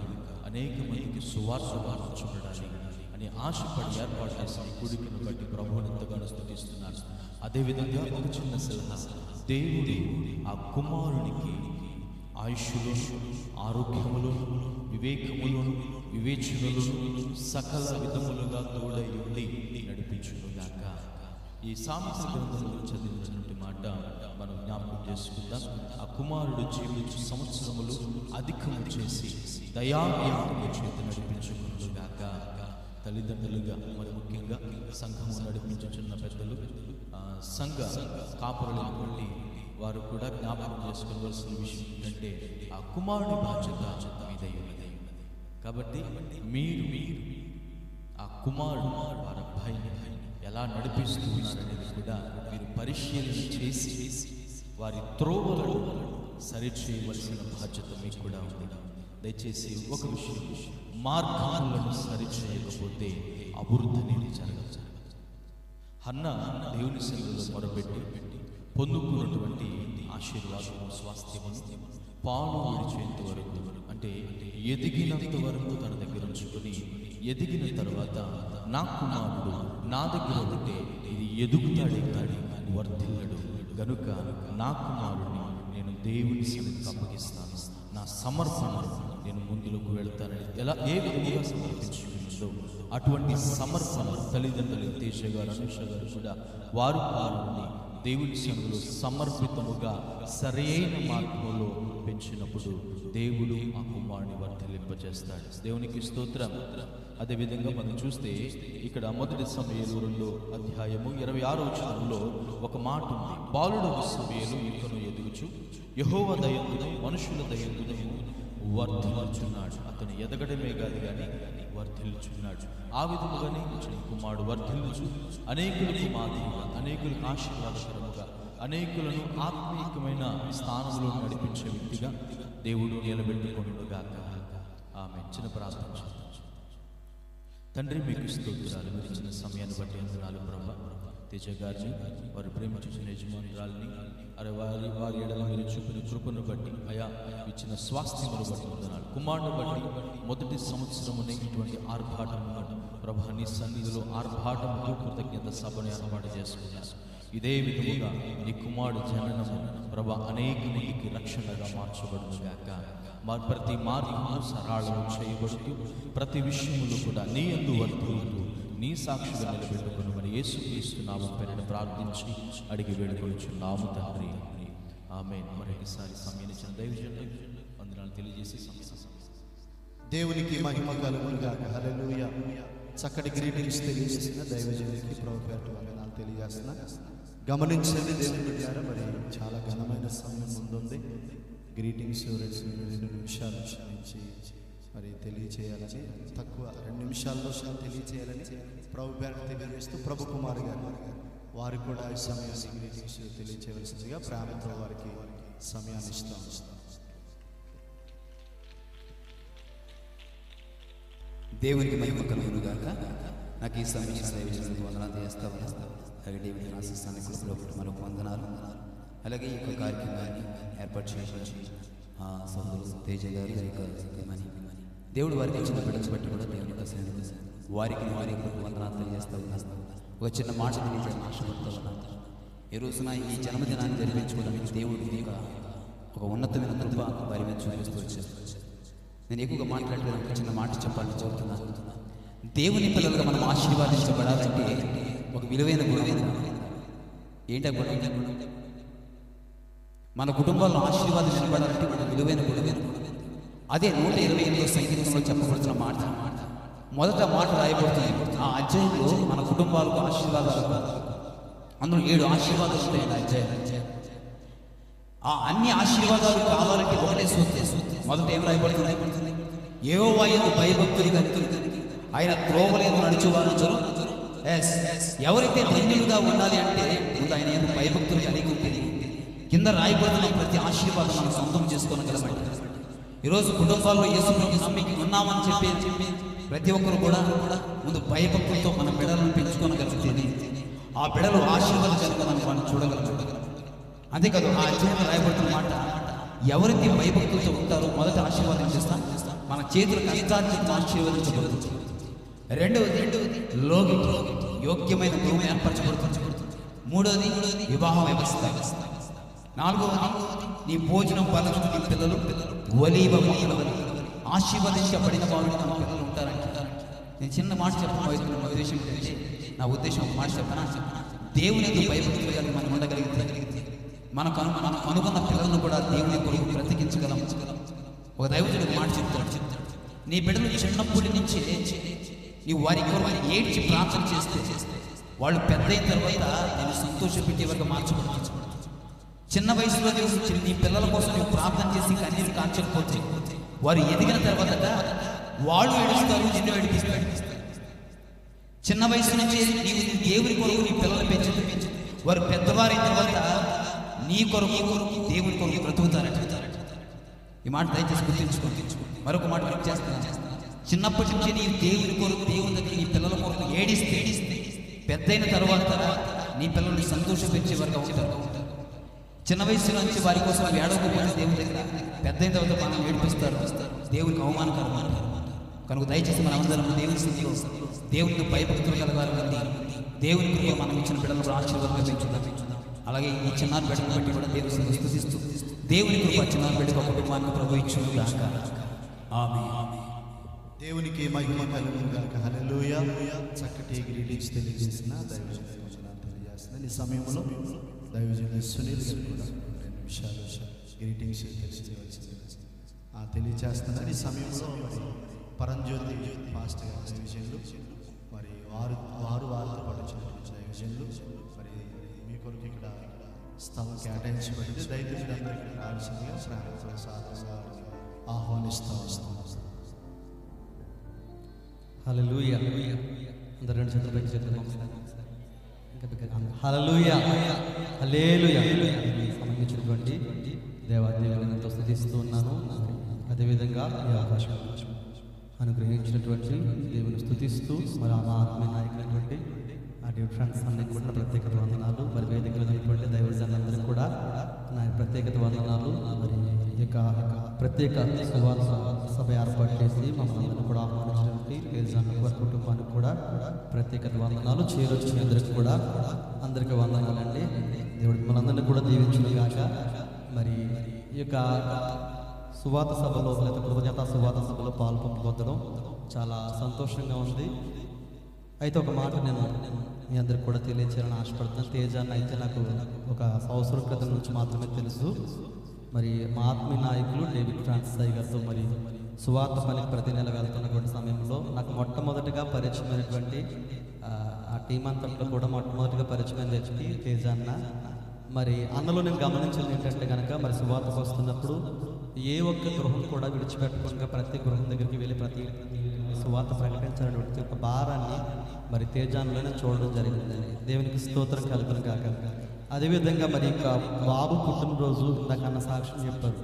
Speaker 7: అనేక మందికి సువార్త చూడాలి అని ఆశపడి ఏర్పాటు చేసిన కూడికను బట్టి ప్రభువుని ఎంతగానో స్తుతిస్తున్నాను. అదేవిధంగా ఒక చిన్న సలహా, దేవుడు ఆ కుమారునికి ఆయుష్లో ఆరోగ్యములు వివేకములు వివేచనలు సకల విధములుగా తోడై ఉండి నడిపించుగాక. ఈ సామెతల గ్రంథంలో చదివినటువంటి మాట మనం జ్ఞాపకం చేసుకుందాం. ఆ కుమారుడు జీవించు సంవత్సరములు అధికము చేసి దయామయము చేత నడిపించుకున్నగాక. తల్లిదండ్రులుగా మరి ముఖ్యంగా సంఘము నడిపించుచున్న పెద్దలు, సంఘ కాపురులను బట్టి వారు కూడా జ్ఞాపకం చేసుకోవాల్సిన విషయం ఏంటంటే ఆ కుమారుడి బాధ్యత మీదై ఉన్నది. కాబట్టి మీరు ఆ కుమారుడు వారి అబ్బాయిని ఎలా నడిపిస్తున్నారనేది కూడా మీరు పరిశీలన చేసి వారి త్రోవలను సరిచేయవలసిన బాధ్యత మీకు కూడా ఉంది. దయచేసి ఒక విషయం, మార్గాలను సరిచేయకపోతే అభివృద్ధి అనేది జరగదు. హన్న దేవుని సన్నిధిలో మొరపెట్టి పొందుకున్నటువంటి ఆశీర్వాదము, స్వాస్థ్యము పాలు విడిచేంత వరకు, అంటే ఎదిగినంత వరకు తన దగ్గర ఉంచుకొని ఎదిగిన తర్వాత నా కుమారుడు నా దగ్గర ఉంటే ఇది ఎదుగుతాడే కానీ వర్ధిల్లడు గనుక నా కుమారుడిని నేను దేవుని సన్నిధికి అప్పగిస్తాను, నా సమర్పణ నేను ముందులోకి వెళ్తానని ఏ విధంగా సమర్పించుకుంటుందో అటువంటి సమర్పణ తల్లిదండ్రులు తేజ గారు, అనుష గారు కూడా వారు పాల్గొని దేవుని సన్నిధిలో సమర్పితముగా సరైన మార్గంలో పెంచినప్పుడు దేవుడు ఆ కుమారుని వర్ధిల్లింపజేస్తాడు. దేవునికి స్తోత్రం. అదేవిధంగా మనం చూస్తే ఇక్కడ 1 సమూయేలు 2వ అధ్యాయము 26వ వచనంలో ఒక మాట ఉంది. బాలుడు సమూయేలు ఇంకను ఎదుగుచు యెహోవా దయందును మనుషుల దయందును వర్ధిల్లుచున్నాడు. అతను ఎదగడమే కాదు కానీ వర్ధిల్లుచున్నాడు. ఆ విధముగానే ఇచ్చిన కుమారుడు వర్ధిల్లుచు అనేకులకు మాదిరిగా, అనేకులకు ఆశీర్వాదకరముగా, అనేకులను ఆత్మీయమైన స్థానంలో నడిపించే వ్యక్తిగా దేవుడు నిలబెట్టుకొనుగాక. ఆమేన్. చిన్న ప్రార్థన. తండ్రి, మీకు స్తోత్రాలు. మీరు ఇచ్చిన సమయాన్ని బట్టి వందనాలు ప్రభా. తేజ గారిని, వారు ప్రేమించిన యజమానురాలని, వారి ఎడల మీరు చూపిన కృపను బట్టి, అయా ఇచ్చిన స్వాస్థ్యమును బట్టి వందనాలు. కుమారుని బట్టి మొదటి సంవత్సరమునే ఇటువంటి ఆర్భాటము ప్రభా నీ సన్నిధిలో ఆర్భాటముతో కృతజ్ఞత సభని ఏర్పాటు చేసుకున్నారు. ఇదే విధముగా నీ కుమారుడు జననము ప్రభా అనేక మందికి రక్షణగా మార్చబడునుగాక. ప్రతి మార్గము సరళము చేయబడుతూ ప్రతి విషయములో కూడా నీ యందు వర్ధిల్లుతూ నీ సాక్షిగా నిలబెట్టుకుని మరి యేసుక్రీస్తు నామం పేరిట ప్రార్థించి అడిగి వేడుకొనుచున్నాము తండ్రి. ఆమేన్. మరొకసారి సమయాన్నిచ్చిన దైవజనులకు వందనాలు తెలియజేసి
Speaker 1: దేవునికి మహిమ కలుగునుగాక. హల్లెలూయా. చక్కటి గ్రీటింగ్స్ తెలియజేసిన దైవజనునికి ప్రభు పేరిట వందనాలు తెలియజేస్తున్నా. గమనించండి దేవుని బిడ్డలారా, మరి చాలా ఘనమైన సమయం ముందుంది. గ్రీటింగ్స్ 2 నిమిషాల నుంచి మరి తెలియచేయాలని, తక్కువ 2 నిమిషాల్లో తెలియచేయాలని ప్రభు పేరిట తెలియజేస్తూ ప్రభు కుమార్ గారు వారు కూడా ఈ సమయాన్ని గ్రీటింగ్స్ తెలియచేయవలసిందిగా ప్రేమతో వారికి సమయాన్ని ఇస్తాం.
Speaker 8: దేవునికి మహిమ కలుగునుగాక. నాకు ఈ సమయం దైవజనులకు వందనాలు చేస్తా ఉన్నాను. అలాగే దేవుని రాష్ట్రానికి మరొక వందనాలు. అలాగే ఈ యొక్క కార్యక్రమాన్ని ఏర్పాటు చేసిన సోదరులు తేజ గారి దేవుడు వారికి ఇచ్చిన బిడ్డను బట్టి కూడా దేవుని వారికి వందనాలు తెలియజేస్తా ఉన్నాను. ఒక చిన్న మాట తెలియజేయాలని ఆశపడుతూ ఉన్నాను. ఈ రోజున ఈ జన్మదినాన్ని జరిపించుకోవడానికి దేవుడు ఒక ఉన్నతమైన కృప వారి మీద చూపిస్తూ వచ్చారు. నేను ఎక్కువగా మాట్లాడడానికి చిన్న మాట చెప్పాలని కోరుతున్నాను. దేవుని పిల్లలుగా మనం ఆశీర్వాదించబడాలంటే ఒక విలువైన గుణం ఏంటా గుణం? మన కుటుంబాల్లో ఆశీర్వాదం నిలబడాలంటే ఒక విలువైన గుణం. అదే 128వ సంగీతంలో చెప్పబడుతున్న మాట. మొదట మాట రాయబడుతుంది. ఆ అధ్యాయంలో మన కుటుంబాలకు ఆశీర్వాదాలు, అందులో 7 ఆశీర్వాదాలు ఉంటాయి ఆ అధ్యాయం. ఆ అన్ని ఆశీర్వాదాలు కావాలంటే ఒకటే సూత్రం. మొదట ఏం రాయబడుతుంది? యెహోవా యందు భయభక్తులు కలిగి ఆయన త్రోవలేదు నడుచువారు. ఎవరైతే ధన్యులుగా ఉండాలి అంటే ముందు ఆయన యందు భయభక్తులు కలిగి ఉంటుంది. కింద రాయబడుతున్న ప్రతి ఆశీర్వాదం మనం సొంతం చేసుకోగలమండి. ఈరోజు కుటుంబాల్లో యేసును నమ్మికి ఉన్నామని చెప్పి ప్రతి ఒక్కరు కూడా ముందు భయభక్తులతో మన బిడ్డలను పెంచుకోగలుగుతుంది. ఆ బిడ్డలు ఆశీర్వాదం మనం చూడగలుగుతాం. అంతేకాదు ఆ అధ్యాయంలో రాయబడుతున్న మాట, ఎవరైతే భయభక్తులతో ఉంటారో మొదట ఆశీర్వాదం చేస్తాం, మన చేతుల కష్టాన్ని ఆశీర్వదించబడుతుంది. రెండవది లోగి యోగ్యమైన గృహం ఏర్పరచబడుతుంది. మూడవది వివాహ వ్యవస్థ. నాలుగవది నీ భోజనం పలకం, నీ పిల్లలు ఒలీవ మొక్కల ఆశీర్వదించబడిన వారు మన పిల్లలు ఉంటారంట. నేను చిన్న మాట చెప్పబోతున్న ఉద్దేశం ఏంటంటే, నా ఉద్దేశం ఒక మాట చెప్పనా, దేవుని భయభక్తులు కానీ మనం ఉండగలిగితే మనం కనుగొన్న పిల్లలను కూడా దేవుని కొరకు బ్రతికించగలం. ఒక దైవజనుడు మాట చెప్తాడు, నీ బిడ్డలు చిన్నప్పటి నుంచి నీవు వారి కొరకు ఏడ్చి ప్రార్థన చేస్తే వాళ్ళు పెద్ద అయిన తర్వాత నేను సంతోషపెట్టే వరకు మార్చబడతాను. చిన్న వయసులో నీ పిల్లల కోసం నువ్వు ప్రార్థన చేసి కన్నీరు కాల్చకపోతే వారు ఎదిగిన తర్వాత వాళ్ళు ఏడుస్తారు, నిన్ను ఏడిపిస్తారు. చిన్న వయసు నుంచి నీవు దేవుని కొరకు నీ పిల్లలు పెంచుతూ వారు పెద్దవారైన తర్వాత నీ కొరకు దేవుని కొరకు బ్రతుకుతారట. ఈ మాట దయచేసి గుర్తించుకోండి. మరొక మాట గుర్తు చేస్తాను, చిన్నప్పటి నుంచి నీ దేవుని కొరకు దేవుని దగ్గర నీ పిల్లల కొరకు ఏడిస్తే పెద్దయిన తర్వాత నీ పిల్లల్ని సంతోషపెచ్చే వరకు అవుతారు. చిన్న వయసు నుంచి వారి కోసం ఏడవకపోతే దేవుని దగ్గర పెద్దయిన తర్వాత మనం ఏడిపిస్తారు, దేవునికి అవమానకరం అంటారు. కనుక దయచేసి మనం అందరం దేవుని స్థితిలో దేవునికి భయభక్తులు కలగాలని దేవుని కృప మనం ఇచ్చిన బిడ్డలను ఆశీర్వాదంగా పెంచుదాం. అలాగే ఈ చిన్నారి బిడ్డను బట్టి కూడా దేవుని స్తుతిస్తూ దేవుని కృప చిన్నారి బిడ్డకు ఒక కుటుంబానికి ప్రభు ఇచ్చును గాక. ఆమేన్.
Speaker 1: దేవునికి మహిమ కలుగును గాక. హల్లెలూయా. చక్కటి గ్రీటింగ్స్ తెలియజేసిన దైవజనులకు తెలియజేస్తున్నాను. ఈ సమయంలో దైవజనులు సునీల్ గారు కూడా 2 నిమిషాలు గ్రీటింగ్స్ తెలియజేస్తున్నారు. ఈ సమయంలో మరి పరంజ్యోతి పాస్టర్ గారు దైవజనులు మరి వారితో పాటు వచ్చినటువంటి దైవజనులు మరి మీ కొరకు ఇక్కడ స్థలం కేటాయించబడింది. దయచేసి అందరికీ రావాల్సిందిగా ప్రార్థన సాధనగా ఆహ్వానిస్తూ వస్తాం.
Speaker 3: హల్లెలూయా. అందరూ రెండు చేతులు పైకి చేతులు హల్లెలూయా హల్లెలూయా. సంబంధించినటువంటి దేవాదేవులను ఎంతో స్తుతిస్తూ ఉన్నాను. అదేవిధంగా ఈ అవకాశం అనుగ్రహించినటువంటి దేవుని స్తుతిస్తూ మరి మా ఆత్మీయ నాయకులైనటువంటి ఆ డియర్ ఫ్రెండ్స్ అందరికీ కూడా ప్రత్యేకత వందనాలు. మరి వేదికలో ఉన్నటువంటి దైవజనులందరికీ కూడా నా ప్రత్యేకత వందనాలు. మరి ఈ యొక్క ప్రత్యేక సువార్త సభ ఏర్పాటు చేసి మమ్మల్ని అందరినీ కూడా ఆహ్వానించినటువంటి వారి కుటుంబానికి కూడా ప్రత్యేకత వందనాలు. చేరొచ్చిన అందరికి కూడా అందరికీ వందనాలండి. దేవుడు మనందరినీ కూడా దీవించును గాక. మరి ఈ యొక్క సువార్త సభలో లేదా కృతజ్ఞత సువార్త సభలో పాల్పొందడం చాలా సంతోషంగా ఉంది. అయితే ఒక మాట నేను మీ అందరికి కూడా తెలియచేయాలని ఆశపడుతున్నాను. తేజాన్ని అయితే నాకు ఒక సంవత్సరం క్రితం నుంచి మాత్రమే తెలుసు. మరి మా ఆత్మీయ నాయకులు డేవిడ్ ఫ్రాన్సిస్ అయ్య గారితో మరి సువార్త పనికి ప్రతి నెల వెళ్తున్నటువంటి సమయంలో నాకు మొట్టమొదటిగా పరిచయమైనటువంటి ఆ టీం అంతట్లో కూడా మొట్టమొదటిగా పరిచయమైన వ్యక్తి తేజాన్న. మరి అన్నలో నేను గమనించింది ఏంటంటే కనుక మరి సువార్తకు వస్తున్నప్పుడు ఏ ఒక్క గృహం కూడా విడిచిపెట్టకుండా ప్రతి గృహం దగ్గరికి వెళ్ళి ప్రతి సువార్త ప్రకటించాలనేటువంటి ఒక భారాన్ని మరి తేజాన్లోనే చూడడం జరిగిందని దేవునికి స్తోత్రం కలుగును కాక. అదేవిధంగా మరి ఇంకా బాబు పుట్టినరోజు ఇందాకన్నా సాక్ష్యం చెప్పారు.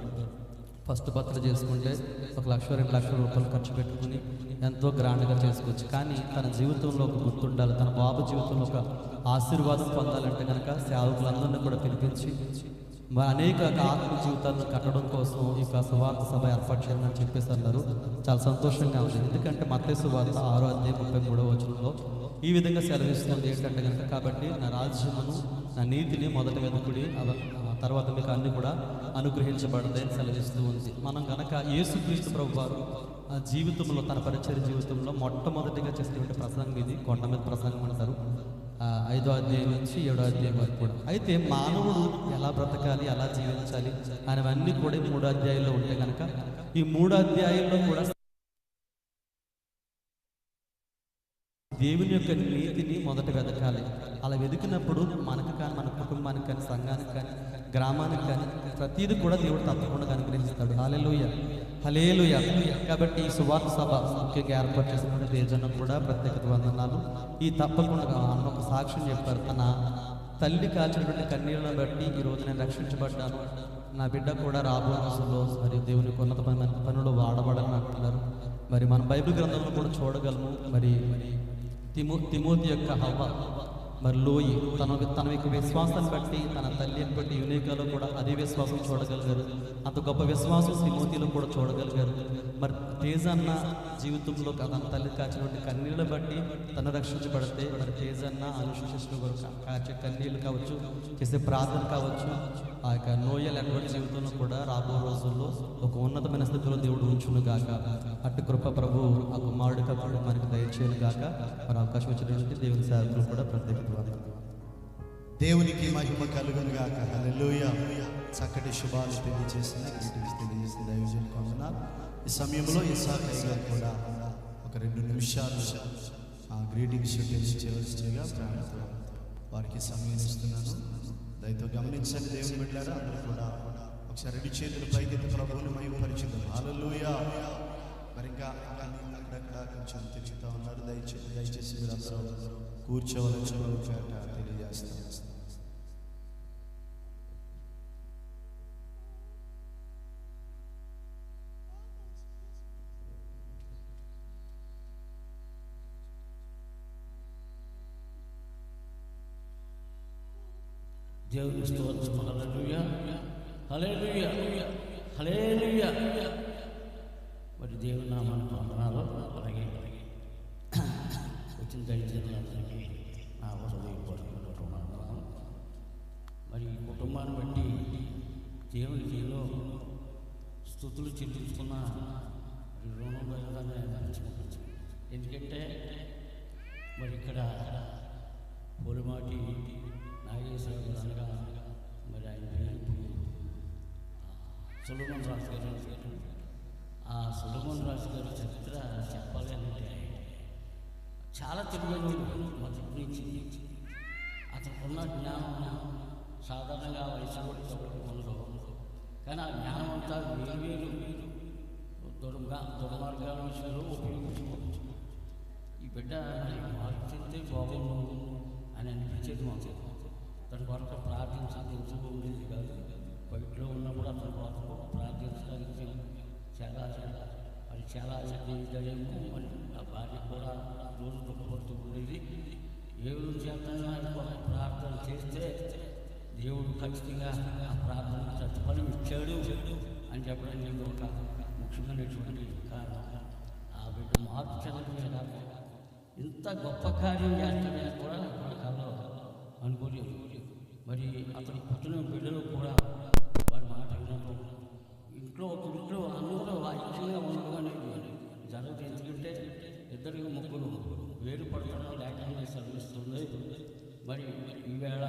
Speaker 3: ఫస్ట్ బర్త్డే చేసుకుంటే 1 లక్ష 2 లక్షల రూపాయలు ఖర్చు పెట్టుకుని ఎంతో గ్రాండ్గా చేసుకోవచ్చు. కానీ తన జీవితంలో ఒక గుర్తుండాలి, తన బాబు జీవితంలో ఒక ఆశీర్వాదం పొందాలంటే కనుక సేవకులందరినీ కూడా పిలిపించి అనేక ఆత్మ జీవితాలను కట్టడం కోసం ఈ సువార్త సభ ఏర్పాటు చేయాలని చెప్పేసి అన్నారు. చాలా సంతోషంగా ఉంది. ఎందుకంటే మత్తయి సువార్త 6వ అధ్యాయం 33వ వచనంలో ఈ విధంగా సెలవిస్తుంది ఏంటంటే కనుక, కాబట్టి నా రాజ్యమును నా నీతిని మొదట వెతుకుడి, తర్వాత మీకు అన్ని కూడా అనుగ్రహించబడతాయని సెలవిస్తూ ఉంది. మనం కనుక యేసుక్రీస్తు ప్రభువారు ఆ జీవితంలో తన పరిచర్య జీవితంలో మొట్టమొదటిగా చేసినటువంటి ప్రసంగం ఇది. కొండ మీద ప్రసంగం అంటారు. 5వ అధ్యాయం నుంచి 7వ అధ్యాయం వరకు కూడా. అయితే మానవుడు ఎలా బ్రతకాలి, ఎలా జీవించాలి అనేవన్నీ కూడా 3 అధ్యాయాల్లో ఉంటే కనుక ఈ 3 అధ్యాయాల్లో కూడా దేవుని యొక్క నీతిని మొదట వెతకాలి. అలా వెతికినప్పుడు మనకు కానీ మన కుటుంబానికి కానీ సంఘానికి కానీ గ్రామానికి కానీ ప్రతిదీ కూడా దేవుడు తప్పకుండా అనుగ్రహిస్తాడు. హల్లెలూయా హల్లెలూయా. కాబట్టి ఈ సువార్త సభ ముఖ్యంగా ఏర్పాటు చేసినటువంటి తేజనం కూడా ప్రత్యేకత వందనాలు. ఈ తప్పకుండా అన్న ఒక సాక్ష్యం చెప్పారు. తన తల్లి కాల్చినటువంటి కన్నీళ్ళను బట్టి ఈరోజు నేను రక్షించబడ్డాను, నా బిడ్డ కూడా రాబో రోజుల్లో మరి దేవునికి ఉన్నత పనులు వాడబడాలని అంటున్నారు. మరి మన బైబిల్ గ్రంథంలో కూడా చూడగలము. మరి తిమోతి యొక్క హవ్వ మరి లోయి తన యొక్క విశ్వాసాన్ని బట్టి తన తల్లి బట్టి యునేకాలో కూడా అదే విశ్వాసం చూడగలిగారు. అంత గొప్ప విశ్వాసం తిమోతిలో కూడా చూడగలిగారు. మరి తేజన్న జీవితంలో తన తల్లి కాచినటువంటి కన్నీళ్ళ బట్టి తను రక్షించబడితే మరి తేజన్న అనుశిష్యులు కాచే కన్నీళ్ళు కావచ్చు, చేసే ప్రార్థన కావచ్చు, ఆ యొక్క నోయల్ అటువంటి జీవితంలో కూడా రాబో రోజుల్లో ఒక ఉన్నతమైన స్థితిలో దేవుడు ఉంచును గాక. అట్టి కృప ప్రభు ఆ కుమారుడి కప్పుడు మనకి దయచేయను గాక. మరి అవకాశం వచ్చినటువంటి దేవుని సేవకులు కూడా ప్రత్యేకత
Speaker 1: దేవునికి మహిమ కలుగును గాక. హల్లెలూయా. హల్లెలూయా. చక్కటి శుభాలు తెలియజేసిన గ్రీటింగ్స్ తెలియజేసిన దైవజన్ కొందనాలు. ఈ సమయంలో ఇసాక్ గారు కూడా ఒక 2 నిమిషాలు ఆ గ్రీటింగ్స్ తెలియజేయవలసిందిగా ప్రార్థన వారికి సమయం ఇస్తున్నాను. దయతో గమనించండి దేవుని బిడ్డలారా, అందరూ కూడా ఒకసారి 2 చేతులు పైకెత్తి ప్రభువుని మహిమపరిచిద్దాం. హల్లెలూయా. మరి ఇంకా అక్కడక్కడ కొంచెం తిరుగుతూ ఉన్నారు. దయచేసి మీరు అందరూ కూర్చోవాలని తెలియజేస్తాం.
Speaker 9: దేవుని స్తోత్రం. హల్లెలూయా, హల్లెలూయా, హల్లెలూయా. మరి దేవుని నామానికి వందనాలు. అలాగే వచ్చిన దైవజనులందరికీ నా హృదయపూర్వకమైన మరి ఈ కుటుంబాన్ని బట్టి దేవునికి ఎన్నో స్తుతులు చెల్లించుకున్న రుణంగానే మర్చిపోవచ్చు. ఎందుకంటే మరి ఇక్కడ పొలిమాటి నాగేశ్వరరావు అనగా మరి ఆయన పేరు సొలొమోన్ రాజు గారు. ఆ సొలొమోన్ రాజు గారి చరిత్ర చెప్పాలి అంటే చాలా తెలియదు. మొదటి నుంచి అతనుకున్న జ్ఞానం సాధారణంగా వయసు కూడా ఉండదు. కానీ ఆ జ్ఞానం అంతా వేరు దుర్మార్గాల విషయంలో ఉపయోగించుకోవచ్చు. ఈ బిడ్డ మార్పు చెందితే బాగుండు అని అనిపించేది మాకు. తన కొరకు ప్రార్థించాలి ఉండేది కాదు. బయటలో ఉన్నప్పుడు అతని కొరకు ప్రార్థించడానికి చాలా దయము. మరి ఆ భార్య కూడా రోజు దుఃఖపడుతూ ఉండేది. దేవుడు చేతంగా ఆయన కొరకు ప్రార్థన చేస్తే దేవుడు ఖచ్చితంగా ఆ ప్రార్థన ప్రతిఫలం ఇచ్చాడు అని చెప్పడానికి ఒక ముఖ్యమైనటువంటి కారణం. ఆ బిడ్డ మార్పు చెందడమే కాదు, ఇంత గొప్ప కార్యం చేస్తాడని కూడా మన కళలో అనుకోలేదు. మరి అతను పుట్టిన బిడ్డలు కూడా వారి మాట వినడం, ఇంట్లో అందరూ ఐక్యంగా ఉండడం అనేది జరగదు. ఎందుకంటే 2 ముగ్గురు వేరు పడటం లేకుండా సర్విస్తుంది. మరి ఈవేళ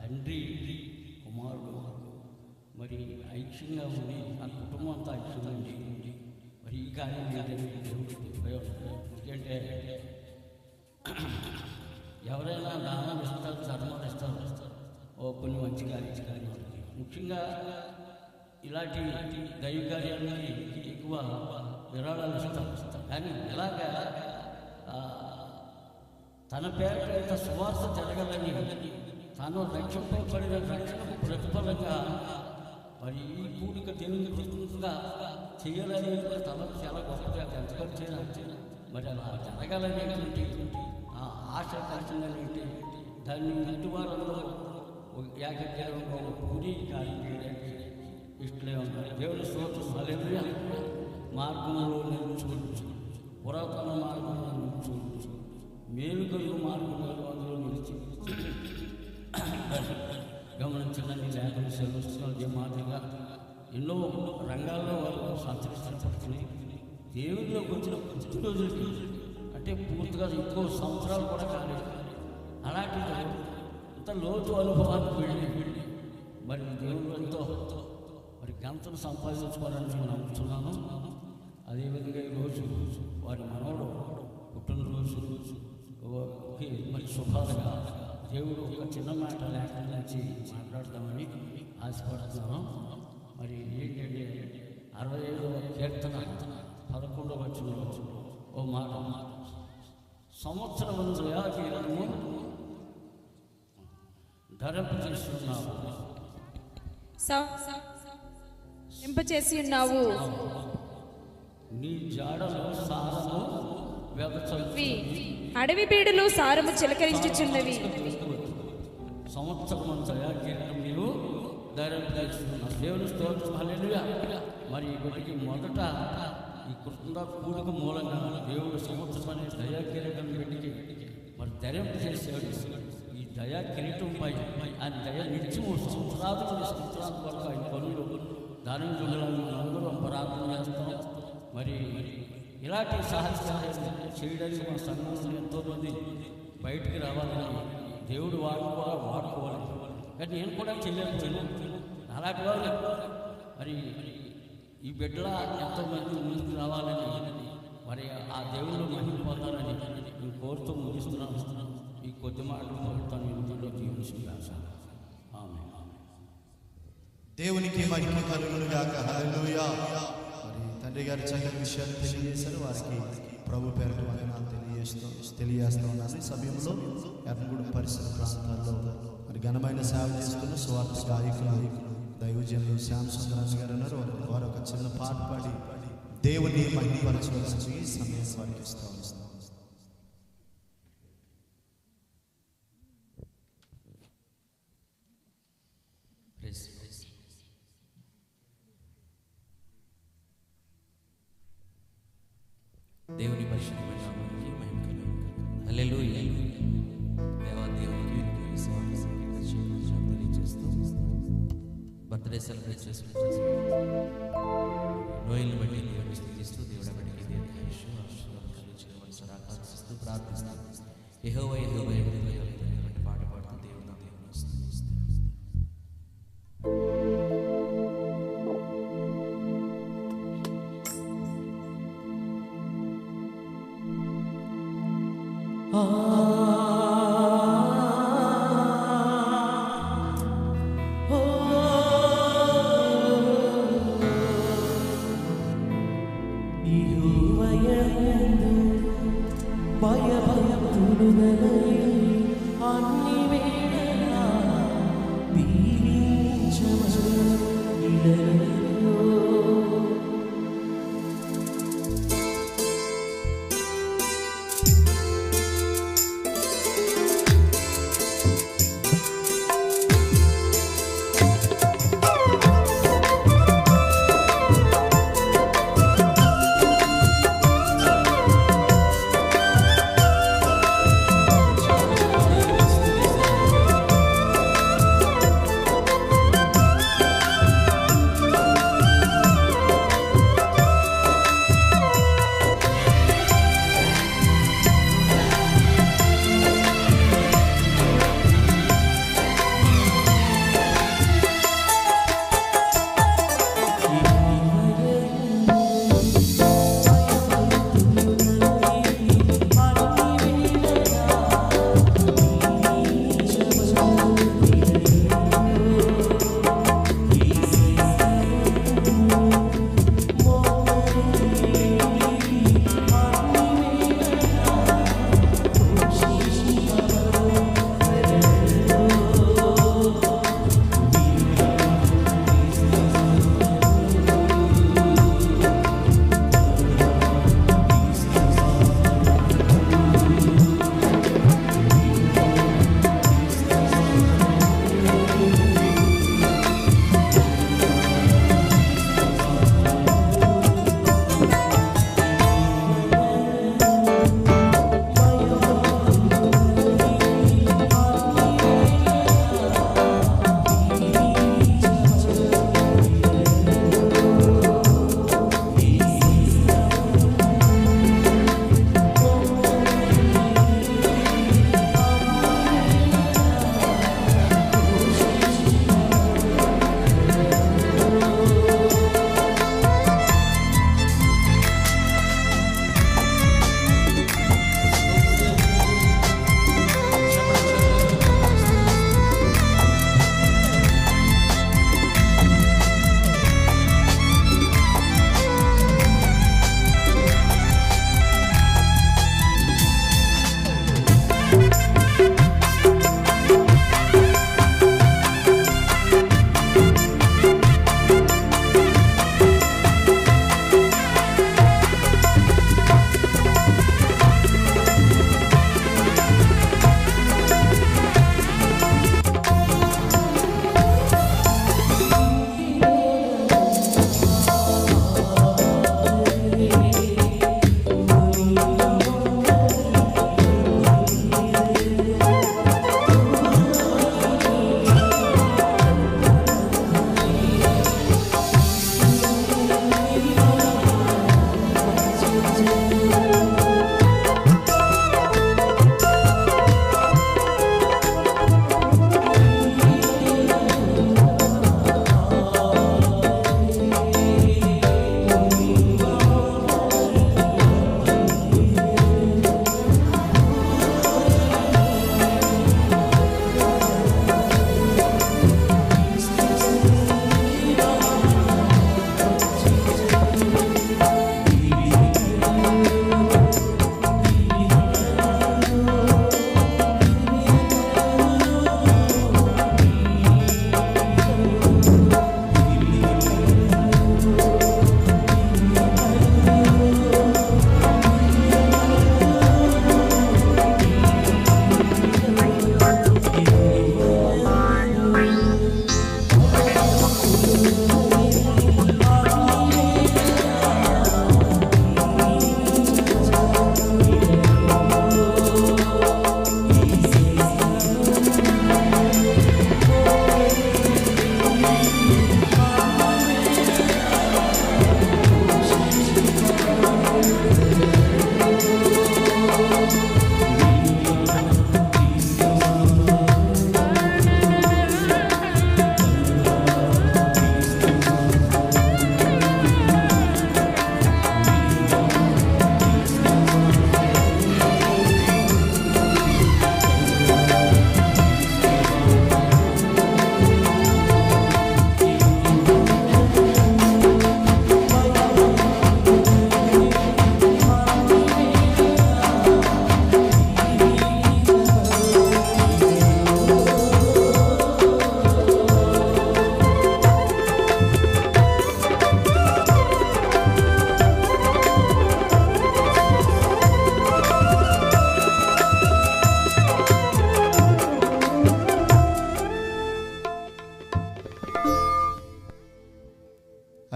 Speaker 9: తండ్రి కుమారుడు మరి ఐక్యంగా ఉండి ఆ కుటుంబం అంతా ఐక్యంగా ఉంది. మరి ఈ కార్యం ఎందుకంటే ఎవరైనా దానం ఇస్తారు, ధర్మాలు ఇస్తారు, కొన్ని మంచి కార్యాలు. ముఖ్యంగా ఇలాంటి దైవ కార్యాలకి ఎక్కువ విరాళాలు ఇస్తారు. కానీ ఇలాగా తన పేట సువార్త జరగాలని తాను రక్షింపబడిన రక్షణకు ప్రతిఫలంగా మరి ఈ కూడిక దేవుని కృతజ్ఞతగా చేయాలని తనకు చాలా గొప్పగా ఎంతకరిచేనా మరి అలా జరగాలనేటువంటి ఆ ఆశ కలిసిందనేటి దాన్ని ఇంటి వారంలో ఏకగ్రీవంగా కూడి కార్యం చేయడానికి ఇష్టలే ఉంటారు. దేవుని స్తోత్రం. హల్లెలూయా. మార్గంలో నిలుచుకుంటూ పురాతన మార్గంలో నిలుచుకుంటూ మేలుగలు మార్గంలో అందులో నిలిచి గమనించడానికి లేఖన సెలవుస్తున్నది మాదిరిగా ఎన్నో రంగాల్లో వాళ్ళు సంతరిస్తున్నప్పటికీ దేవుడిలోకి వచ్చిన కొద్ది రోజులకి అంటే పూర్తిగా ఎక్కువ సంవత్సరాలు కూడా కాలేదు. అలాంటిది ఇంత లోతు అనుభవానికి వెళ్ళి మరి దేవుడు ఎంతో మరి గంటను సంపాదించుకోవాలని నేను నమ్ముతున్నాను. అదేవిధంగా ఈరోజు వారి మనవడు పుట్టినరోజు మరి శుభాలుగా దేవుడు ఒక చిన్న మాట లేఖల నుంచి మాట్లాడతామని ఆశపడుతున్నాను. మరి ఏంటంటే 65వ కీర్తన 11వ వచనంలో ఓ మాట, సంవత్సరము దయాకీరము ధరింపజేస్తున్నావు,
Speaker 6: ఇంపచేసి ఉన్నావు,
Speaker 9: నీ జాడలో సారము వెదజల్లుతుంది,
Speaker 6: అడవి బీడులు సారము చిలకరించుచున్నవి.
Speaker 9: సంవత్సరం దయాకీరము నీవు ధరింపజేస్తున్నావు. దేవుని స్తోత్రం. హల్లెలూయా. మరి వీటికి మొదట ఈ కృతజ్ఞత కూడిక మూలంగా దేవుడు సంవత్సరం అనే దయా కిరీటం పెట్టి మరి ధరింపజేసాడు. ఈ దయా కిరీటంపై ఆయన దయ నిత్యము సంవత్సరాల వరకు ఆయన పనులు దానం చూడాలని అందరూ ప్రార్థన చేస్తాం. మరి ఇలాంటి సాహసాలు చేయడానికి మా సంఘంలో ఎంతోమంది బయటికి రావాలని దేవుడు వారిని కూడా వాడుకోవాలి. కానీ నేను కూడా చేయలేకపోయాను. అలాంటి వారు మరి ఈ బిడ్డల ఎంతోమంది ముందుకు రావాలని మరి ఆ దేవుళ్ళు మహిళపోతారని నేను కోరుతూ ముగిస్తున్నాను. ఈ కొద్ది మాటలు కోరుతాను ఇంట్లో జీవించాను. ఆమె
Speaker 1: దేవునికి మహిమ కలుగును గాక. హల్లెలూయా. మరి తండ్రి గారి చక్కని విషయాలు తెలియజేశారు. వారికి ప్రభు పేరిట వందనాలు తెలియజేస్తూ ఉన్నాను. ఈ సమయంలో ఎర్రగూడ పరిసర ప్రాంతాల్లో మరి ఘనమైన సేవ చేస్తున్న స్వార్థ గాయకులు దైవజనులు శ్యామ్ సుందరరాజు గారు ఉన్నారు. వారు ఒక చిన్న పాట పాడి దేవుని మహిమపరచవలసింది ఈ సమయం వారికి ఇస్తూ ఉన్నాను.
Speaker 10: దేవుని పరిశుద్ధమైన నామానికి మహిమ కలుగును గాక. హల్లెలూయా. దేవాదేవునికి తెలియజేస్తూ బర్త్డే సెలబ్రేట్ చేసుకుంటూ నోయల్ని బట్టి దేవుని స్తుతిస్తూ దేవుడి బట్టి దీర్ఘాయుష్యం ఆశీర్వాదం కలిగించమని ఆకాంక్షిస్తూ ప్రార్థిస్తాను. యెహోవా యెహోవా యెహోవా పాట పాడుతూ దేవుని స్తుతిస్తాను.
Speaker 11: Hallelujah.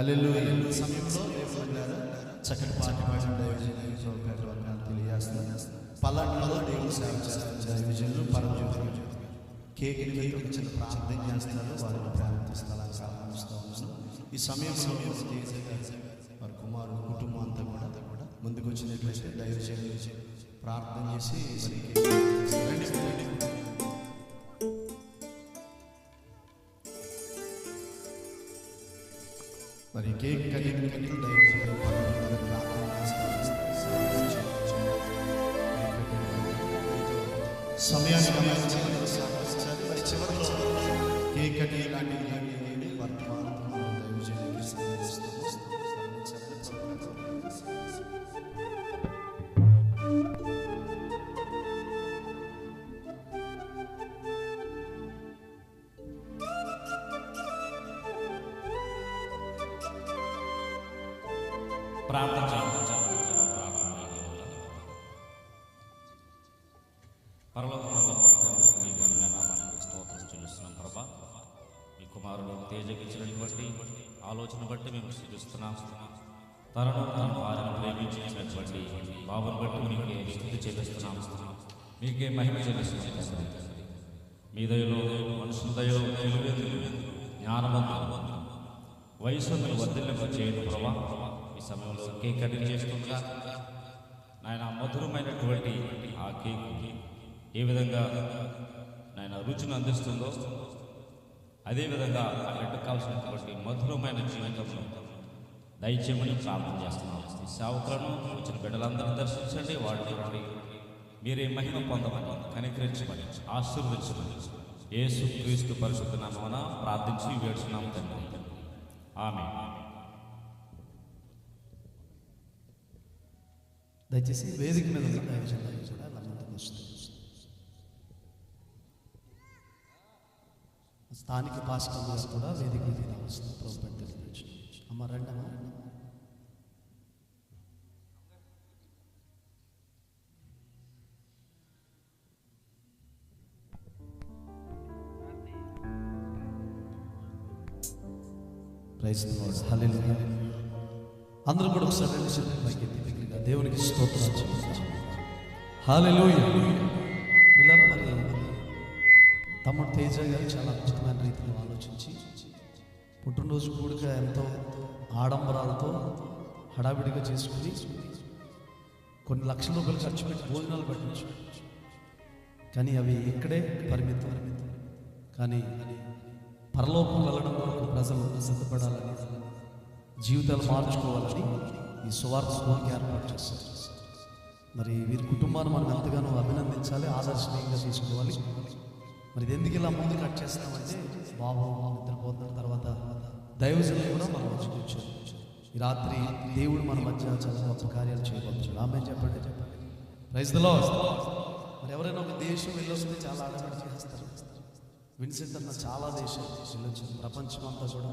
Speaker 1: హల్లెలూయా. ఈ సమయంలో దేవుడు చక్కటి పాట పాడిన దైవజనులు తెలియజేస్తున్నారు. పల్లెల్లో దేవుడు సేవ చేస్తున్న దైవజనులు పరమజ్యోతి కేక్ నిమిత్తం చిన్న ప్రార్థన చేస్తున్నారు. వారిని ప్రార్థిస్తారని ఆహ్వానిస్తూ ఉన్నాను. ఈ సమయంలో వారి కుమారుడు కుటుంబం అంతా కూడా ముందుకు వచ్చినట్లయితే దైవజనులు ప్రార్థన చేసి మరి కేక్ కటింగ్ దైవజనులు ప్రార్థన చేస్తారు. సమయాన్ని గమనించాలి. మరి చివరిలో కేక్ కటింగ్ లాంటివి వర్తమానం దైవజనులకి సమర్పిస్తాము.
Speaker 11: స్తోత్రం చెల్లిస్తున్నాం ప్రభా. ఈ కుమారుడు తేజకిచ్చినటువంటి ఆలోచన బట్టి మేము స్థుతిస్తున్నాం. తనను తన వారిని ప్రేమించినటువంటి బాబుని బట్టి మీకే స్థుతి చెల్లిస్తున్నాం. మీకే మహిమ చెల్లిస్తున్నాం. మీ దయలో మనుషుల దయలో తెలివేందుకు జ్ఞానవంతులు వయసును వర్ధిల్లింప చేయడం ప్రభా. ఈ సమయంలో కేక్ కటింగ్ చేస్తుండగా నాయన మధురమైనటువంటి ఆ కేక్ ఏ విధంగా నాయన రుచిని అందిస్తుందో అదేవిధంగా ఆ బిడ్డకు కావాల్సినటువంటి మధురమైన జీవితంలో దయచేయమని ప్రార్థన చేస్తున్నాం. ఈ సేవకులను వచ్చిన బిడ్డలందరినీ దర్శించండి. వాడి మీరే మహిమ పొందమని కనికరించమని ఆశీర్వదించమని యేసుక్రీస్తు పరిశుద్ధ నామమున ప్రార్థించి వేడుచున్నాం తండ్రి. ఆమేన్.
Speaker 3: దయచేసి వేదిక మీద ఉన్న దైవజనులు కూడా ముందుకు వస్తుంది. స్థానిక పాస్టర్ గారు కూడా వేదిక మీద వస్తుంది. ప్రభుత్వం అమ్మ రండమ్మా. Praise the lord. హల్లెలూయా. అందరూ కూడా ఒకసారి దేవునికి స్తోత్రాలు చెల్లిస్తాం. హల్లెలూయా. పిల్లలు మరి తమ్ముడు తేజ గారు చాలా అద్భుతమైన రీతిలో ఆలోచించి పుట్టినరోజు కూడిక ఎంతో ఆడంబరాలతో హడావిడిగా చేసుకుని కొన్ని లక్షల రూపాయలు ఖర్చు పెట్టి భోజనాలు పెట్టచ్చు. కానీ అవి ఇక్కడే పరిమితం. కానీ పరలోకం వెళ్ళడం వరకు ప్రజలు సిద్ధపడాలని, జీవితాలు మార్చుకోవాలని ఈ సువార్త స్కూల్కి ఏర్పాటు చేస్తారు. మరి వీరి కుటుంబాన్ని మనం ఎంతగానో అభినందించాలి, ఆదర్శనీయంగా తీసుకోవాలి. మరి ఇది ఎందుకు ఇలా ముందు కట్ చేస్తామంటే బాబు నిద్రపోతున్న తర్వాత దైవజనులు కూడా మన మధ్యకి వచ్చారు. ఈ రాత్రి దేవుడు మన మధ్య చాలా గొప్ప కార్యాలు చేయవచ్చు. ఆమేన్ చెప్పండి. Praise the lord. మరి ఎవరైనా ఒక దేశం వెళ్ళొస్తే చాలా ఆడబడి చేస్తారు. విన్సెంట్ అన్న చాలా దేశాలు వెళ్ళొచ్చారు. ప్రపంచం అంతా కూడా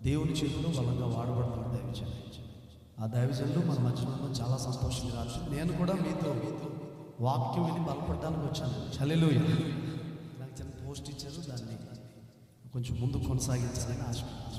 Speaker 3: దేవుని చేతిలో బలంగా వాడబడుతున్న దైవజనులు. ఆ దైవజనులు మన మధ్యలో చాలా సంతోషంగా రావచ్చు. నేను కూడా మీతో వాక్యం విని బలపడడానికి వచ్చాను. హల్లెలూయా. నాకు చిన్న పోస్ట్ ఇచ్చారు, దాన్ని కొంచెం ముందు కొనసాగించాలని ఆశపడుతున్నాను.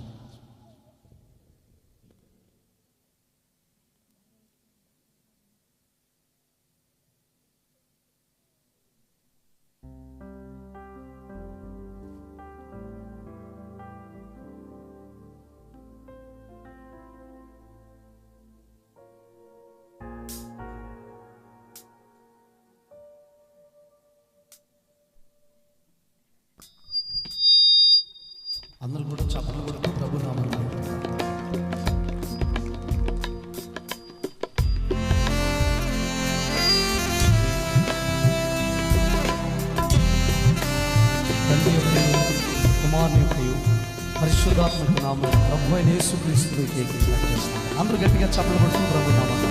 Speaker 3: అందరూ కూడా చప్పట్లు కొడుతూ ప్రభు నామమున తండ్రి యొక్కయు కుమారుని యొక్కయు పరిశుద్ధాత్మక నామమున ప్రభు అయిన యేసుక్రీస్తుకి చేస్తున్నాను. అందరూ గట్టిగా చప్పట్లు కొడుతూ ప్రభు నామమున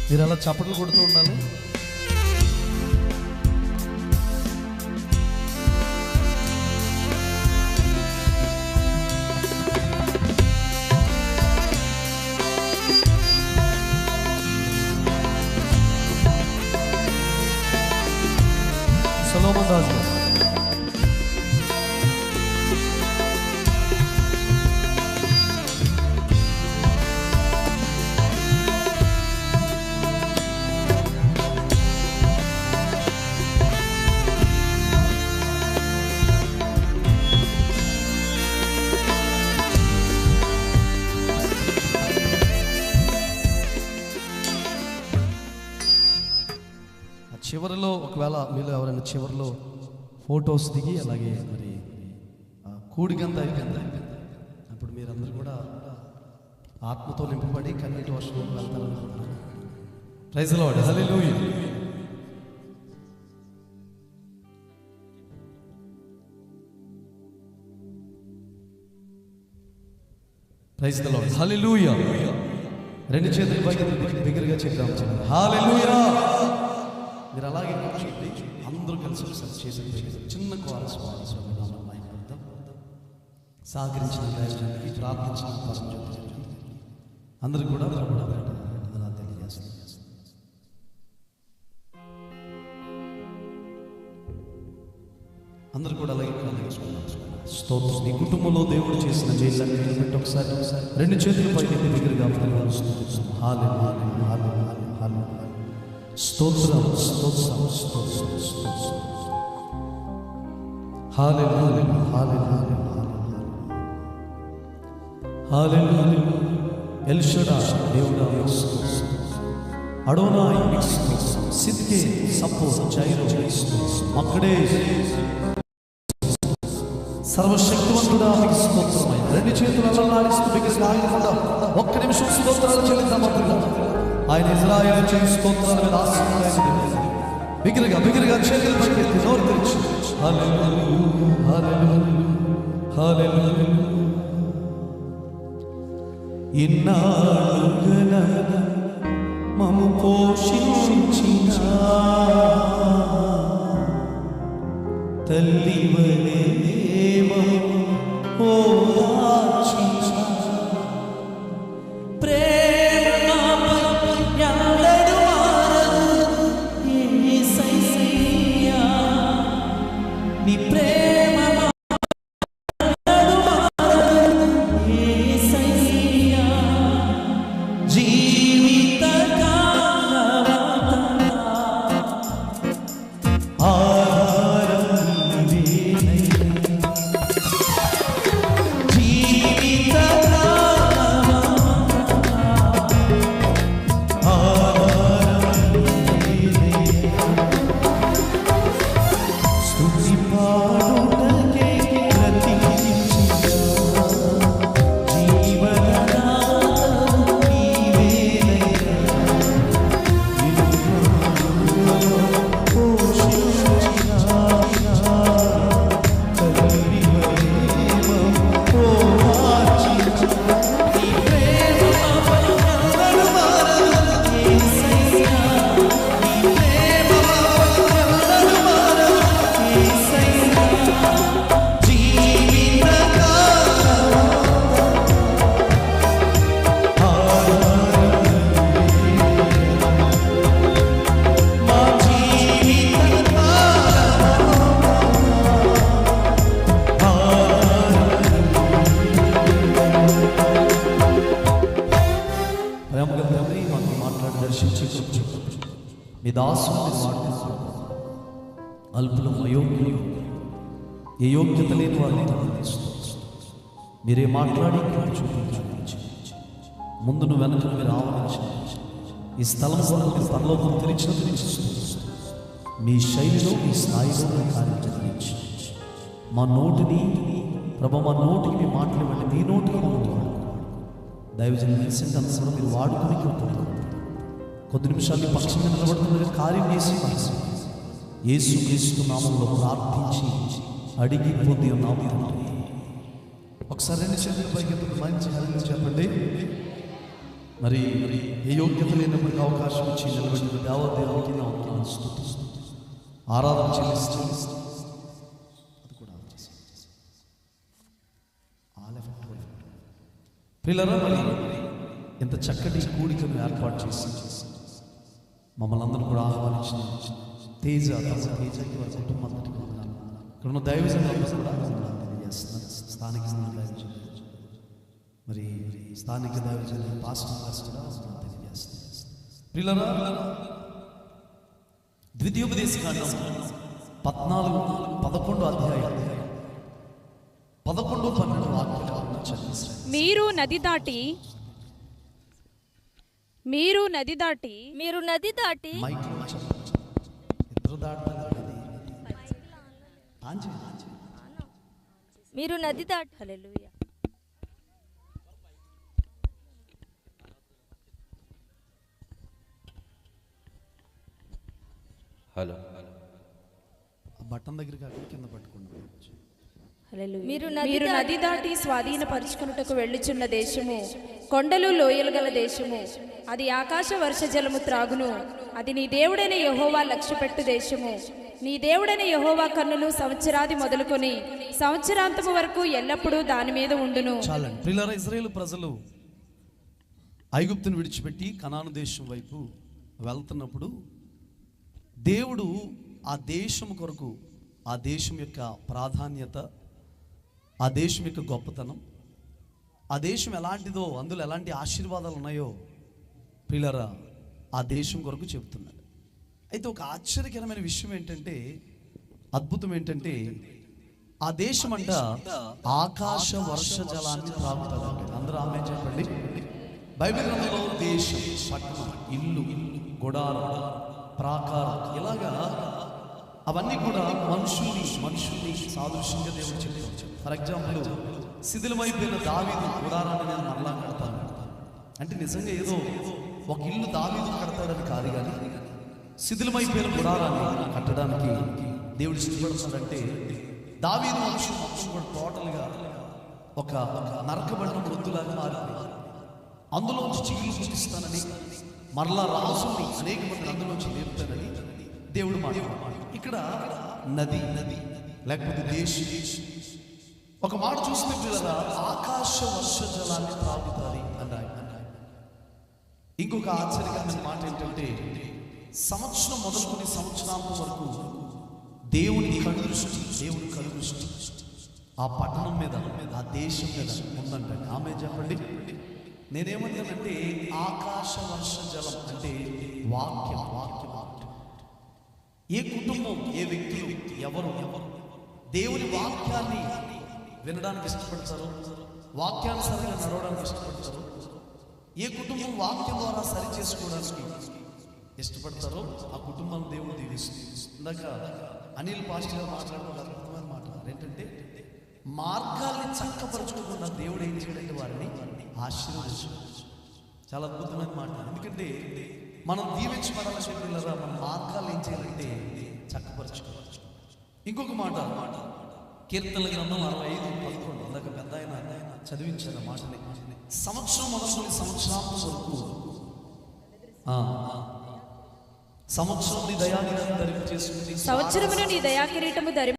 Speaker 3: మీరు అలా చప్పట్లు కొడుతూ ఉండాలి. సొలొమోన్ రాజు చివరిలో ఒకవేళ మీరు ఎవరైనా చివరిలో ఫొటోస్ దిగి అలాగే మరి కూడిగంత అయిపోయింది. అప్పుడు మీరందరూ కూడా ఆత్మతో నింపబడి కన్నీటి వర్షంలోకి వెళ్తారనుకుంటున్నాను. Praise the lord, hallelujah. Praise the lord, hallelujah. రెండు చేతులు పైకి బిగ్గరగా చెప్దాం, హల్లెలూయా. మీరు అలాగే కూర్చోండి, అందరూ కలిసి ఒకసారి చేతులు చిన్న కోరస్ సహకరించిన దైవానికి ప్రార్థించిన పరమజ్యోతికి అందరూ కూడా తెలియజేస్తారు. అందరూ కూడా అలాగే స్తోత్రం. నీ కుటుంబంలో దేవుడు చేసిన మేలన్నిటిని బట్టి ఒకసారి రెండు చేతులు పైకి దగ్గరగా స్తోత్రం స్తోత్రం స్తోత్రం స్తోత్రం. హల్లెలూయా హల్లెలూయా హల్లెలూయా. ఎల్ షడాయ్ దేవుడా మీకు స్తోత్రం. అడోనాయ్ మీకు స్తోత్రం. సిద్కే సప్పో జైరో మీకు స్తోత్రం. అక్కడే సర్వశక్తివంతుడా మీకు స్తోత్రమయ్యా. రెండు చేతులు అలలాడిస్తూ బిగ్గరగా ఆగకుండా ఒక్క నిమిషం స్తోత్రాలు చెల్లిద్దాం. ఆయన ఇజ్రాయేలు చేయి స్తోత్రాల మీద ఆశీర్వాదం. బిగ్గరగా బిగ్గరగా చేతులు పైకెత్తి నోరు తెరిచి హల్లెలూయా హల్లెలూయా హల్లెలూయా. ఇన్నాళ్ళుగా మమ్ము పోషించిన తల్లివలే మమ్ము ఓదార్చిన మీ దాసుని అల్పులం అయోగ్యులు ఏ యోగ్యత లేని వారిని మీరే మాట్లాడి చూపించాలి. ముందును వెనకను మీరు ఆవరించాలి. ఈ స్థలం కొరకు మీరు పరలోకం తెరిచినట్టు మీ శైలిలో మీ స్థాయిలో కార్యం జరిగించి మా నోటిని ప్రభు మా నోటికి మీ మాటలు ఇవ్వండి. మీ నోటికి దైవజన్ విన్సెంట్ అంతా మీరు వాడుకుని కొద్ది నిమిషాలు పక్షంగా నిలబడుతున్న కార్యం చేసి యేసుక్రీస్తు నామములో ప్రార్థించి అడిగి పొంది ఉన్నాము. ఒకసారి రెండు చేతుల పైకి మంచి హల్లెలూయా చెప్పండి. మరి ఏ యోగ్యత లేనప్పటికీ అవకాశం ఇచ్చి నిలబెట్టిన దేవదేవునికి నా స్తుతి ఆరాధన చెల్లిస్తూ అది కూడా పిల్లరా మరి ఎంత చక్కటి కూడికను ఏర్పాటు చేసి మమ్మల్ని అందరూ కూడా ఆహ్వానించిన తేజ తేజకి వారి కుటుంబం అంతటి ఇక్కడ ఉన్న దైవజనులు కూడా స్థానిక దైవజనులు మరి స్థానిక దైవజనులు పాస్టర్ కూడా తెలియజేస్తారు. పిల్లరా ద్వితీయోపదేశకాండం 14-11 అధ్యాయం 11-12 వాక్యాలను చదివిస్తారు.
Speaker 12: మీరు నది దాటి మీరు నది దాటి హల్లెలూయా.
Speaker 5: హలో
Speaker 3: బట్టన్ దగ్గరికి అక్కడ కింద పట్టుకోండి.
Speaker 12: మీరు నది దాటి స్వాధీనపరుచుకున్నటకు వెళ్ళుచున్న దేశము కొండలు లోయలు గల దేశము, అది ఆకాశ వర్ష జలము త్రాగును. అది నీ దేవుడైన యెహోవా లక్ష్యపెట్టు దేశము. నీ దేవుడైన యెహోవా కన్నులు సంవత్సరాది మొదలుకొని సంవత్సరాంతము వరకు ఎల్లప్పుడూ దాని మీద ఉండును.
Speaker 3: చాలండి. పిల్లరా, ఇశ్రాయేలు ప్రజలు ఐగుప్తును విడిచిపెట్టి కనాను దేశం వైపు వెళ్తున్నప్పుడు దేవుడు ఆ దేశం కొరకు, ఆ దేశం యొక్క ప్రాధాన్యత, ఆ దేశం యొక్క గొప్పతనం, ఆ దేశం ఎలాంటిదో, అందులో ఎలాంటి ఆశీర్వాదాలు ఉన్నాయో పిల్లరా ఆ దేశం కొరకు చెబుతున్నాడు. అయితే ఒక ఆశ్చర్యకరమైన విషయం ఏంటంటే, అద్భుతం ఏంటంటే, ఆ దేశం అంట ఆకాశ వర్ష జలాన్ని త్రాగుతుంది. అందరూ ఆమె చెప్పండి. బైబిల్ గ్రంథంలో దేశం, పట్టణం, ఇల్లు, గుడారం, ప్రాకారం, ఇలాగా అవన్నీ కూడా మనుషుల్ని సాదృశ్యంగా దేవుడు చెప్తాడు. ఫర్ ఎగ్జాంపుల్, శిథిలమైపోయిన దావీదు గుడారాన్ని నేను మరలా కడతాను అంటే నిజంగా ఏదో ఒక ఇల్లు దావీదు కడతాడని కాదు, కానీ శిథిలమైపోయిన గుడారాన్ని కట్టడానికి దేవుడు ఇష్టపడుతున్నాడంటే దావీదు వంశం మొత్తం కూడా టోటల్గా ఒక నరకబడిన వృద్ధులాగా మారిపోయింది. అందులోంచి చిగులు పుట్టిస్తానని, మరలా రాజుని అనేక మంది అందులోంచి లేపుతానని దేవుడు మాట్లాడు. ఇక్కడ నది లేకపోతే దేశం, ఒక మాట చూస్తే పిల్లరా ఆకాశ వర్ష జలాన్ని త్రాగుతుంది అన్నాడు. ఇంకొక ఆశ్చర్యకరమైన మాట ఏంటంటే, సంవత్సరం మొదలుకొని సంవత్సరాంతం వరకు దేవుని కనుదృష్టి ఆ పట్టణం మీద, ఆ దేశం మీద ఉందంట. ఆమె చెప్పండి. నేనేమంటానంటే ఆకాశ వర్ష జలం అంటే వాక్యం. ఏ కుటుంబం, ఏ వ్యక్తులు, ఎవరు దేవుని వాక్యాన్ని వినడానికి ఇష్టపడతారో, వాక్యానుసారంగా నడవడానికి ఇష్టపడతారో, ఏ కుటుంబం వాక్యం ద్వారా సరి చేసుకోవడానికి ఇష్టపడతారో ఆ కుటుంబాన్ని దేవుడు దీవిస్తుంది. ఇందాక అనిల్ పాస్టర్ గారు మాట్లాడుతున్న అద్భుతమైన మాట ఏంటంటే, మార్గాల్ని చక్కపరచుకోకుండా దేవుడు ఏం చేయడంటే వారిని ఆశీర్వదించాడు. చాలా అద్భుతమైన మాట. ఎందుకంటే మనం దీవించబడాలంటే పిల్లరా మన మార్గాలు ఏం చేయాలంటే చక్కపరచుకోవచ్చు. ఇంకొక మాట, కీర్తనల గ్రంథం 65:11 ఇందాక పెద్ద ఆయన చదివించారు మాటని. సంవత్సరం మొదలుకొని సంవత్సరాంతం వరకు సంవత్సరం నీ దయాకిరీటం ధరింప చేసుకుంది.
Speaker 12: సంవత్సరమును నీ దయాకిరీటము ధరింప